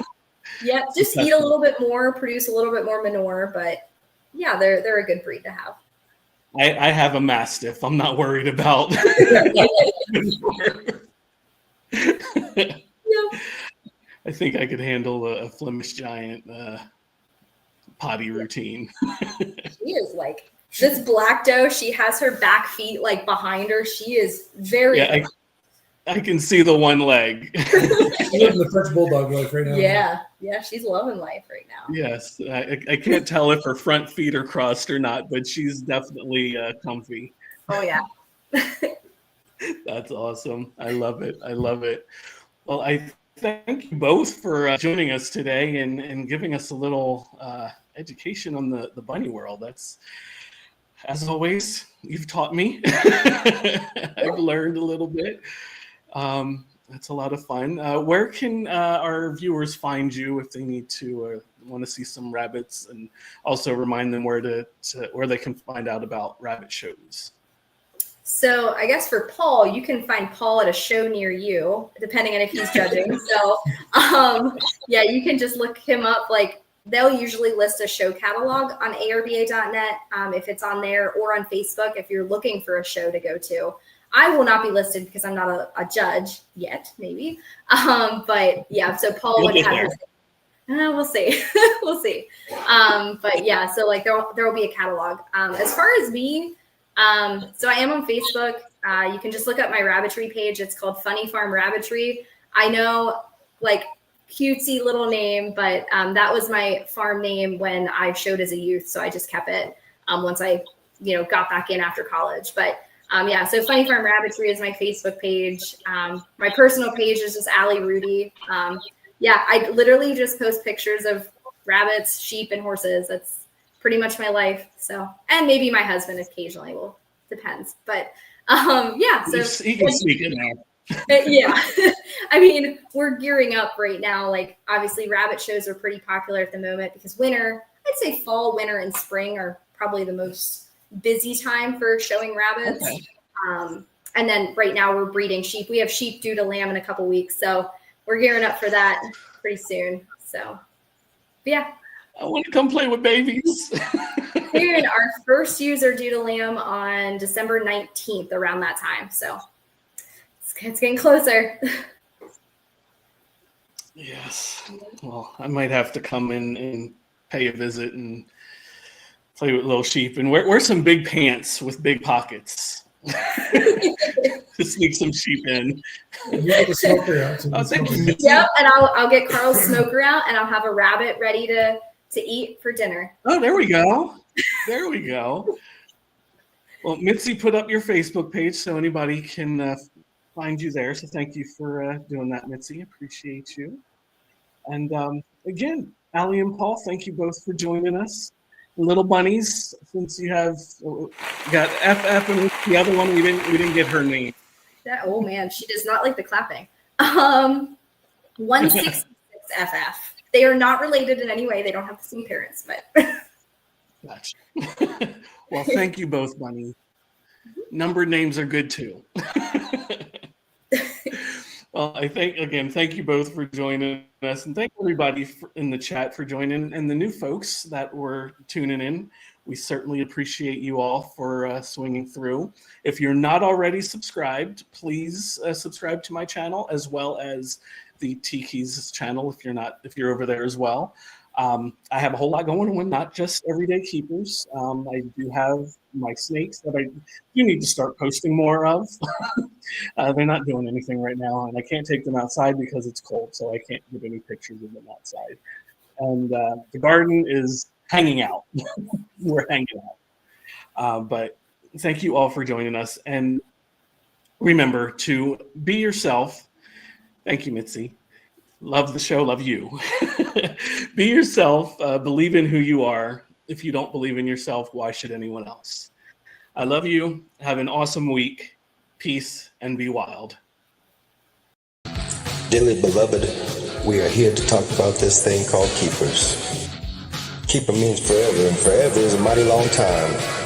Just eat a little bit more, produce a little bit more manure, but yeah, they're a good breed to have. I have a Mastiff. I'm not worried about. I think I could handle a Flemish giant potty routine. She is this black doe. She has her back feet behind her. She is very. Yeah, I can see the one leg. She's living the French bulldog life right now. Yeah, she's loving life right now. Yes, I can't tell if her front feet are crossed or not, but she's definitely comfy. Oh yeah. That's awesome. I love it. Well, I thank you both for joining us today and giving us a little education on the bunny world. That's, as always, you've taught me. I've learned a little bit. That's a lot of fun. Where can our viewers find you if they need to want to see some rabbits, and also remind them where they can find out about rabbit shows? So I guess for Paul, you can find Paul at a show near you, depending on if he's judging. So you can just look him up. They'll usually list a show catalog on ARBA.net if it's on there, or on Facebook if you're looking for a show to go to. I will not be listed because I'm not a judge yet, maybe. But yeah, so Paul would have his, we'll see. We'll see. But yeah, so there will be a catalog. As far as me, so I am on Facebook. You can just look up my rabbitry page. It's called Funny Farm Rabbitry. I know, cutesy little name, but that was my farm name when I showed as a youth. So I just kept it once I, got back in after college. But so Funny Farm Rabbitry is my Facebook page. My personal page is just Ally Rudy. I literally just post pictures of rabbits, sheep, and horses. That's pretty much my life. So, and maybe my husband occasionally will, depends. But so he can sneak in there. Yeah. I mean, we're gearing up right now. Obviously rabbit shows are pretty popular at the moment because I'd say fall, winter, and spring are probably the most busy time for showing rabbits. Okay. And then right now we're breeding sheep. We have sheep due to lamb in a couple weeks. So we're gearing up for that pretty soon. So yeah. I want to come play with babies. Soon, our first ewes are due to lamb on December 19th, around that time. So it's getting closer. Yes. Well, I might have to come in and pay a visit and play with little sheep and wear some big pants with big pockets. To sneak some sheep in. Yeah, the smoker out. Yep, and I'll get Carl's smoker out and I'll have a rabbit ready to eat for dinner. Oh, there we go. There we go. Well, Mitzi put up your Facebook page so anybody can find you there. So thank you for doing that, Mitzi. Appreciate you. And again, Ally and Paul, thank you both for joining us. Little bunnies, since you have got FF and the other one, we didn't get her name. Oh man, she does not like the clapping. 166 FF. They are not related in any way. They don't have the same parents, but. Gotcha. Well, thank you both, bunny. Numbered names are good too. Well, thank you both for joining us, and thank everybody in the chat for joining, and the new folks that were tuning in. We certainly appreciate you all for swinging through. If you're not already subscribed, please subscribe to my channel as well as the Tiki's channel if you're over there as well. I have a whole lot going on, not just everyday keepers. I do have my snakes that I do need to start posting more of. They're not doing anything right now, and I can't take them outside because it's cold, so I can't get any pictures of them outside. And the garden is hanging out. We're hanging out. But thank you all for joining us. And remember to be yourself. Thank you, Mitzi. Love the show. Love you. Be yourself. Believe in who you are. If you don't believe in yourself, why should anyone else? I love you. Have an awesome week. Peace and be wild. Dearly beloved, we are here to talk about this thing called keepers. Keeper means forever, and forever is a mighty long time.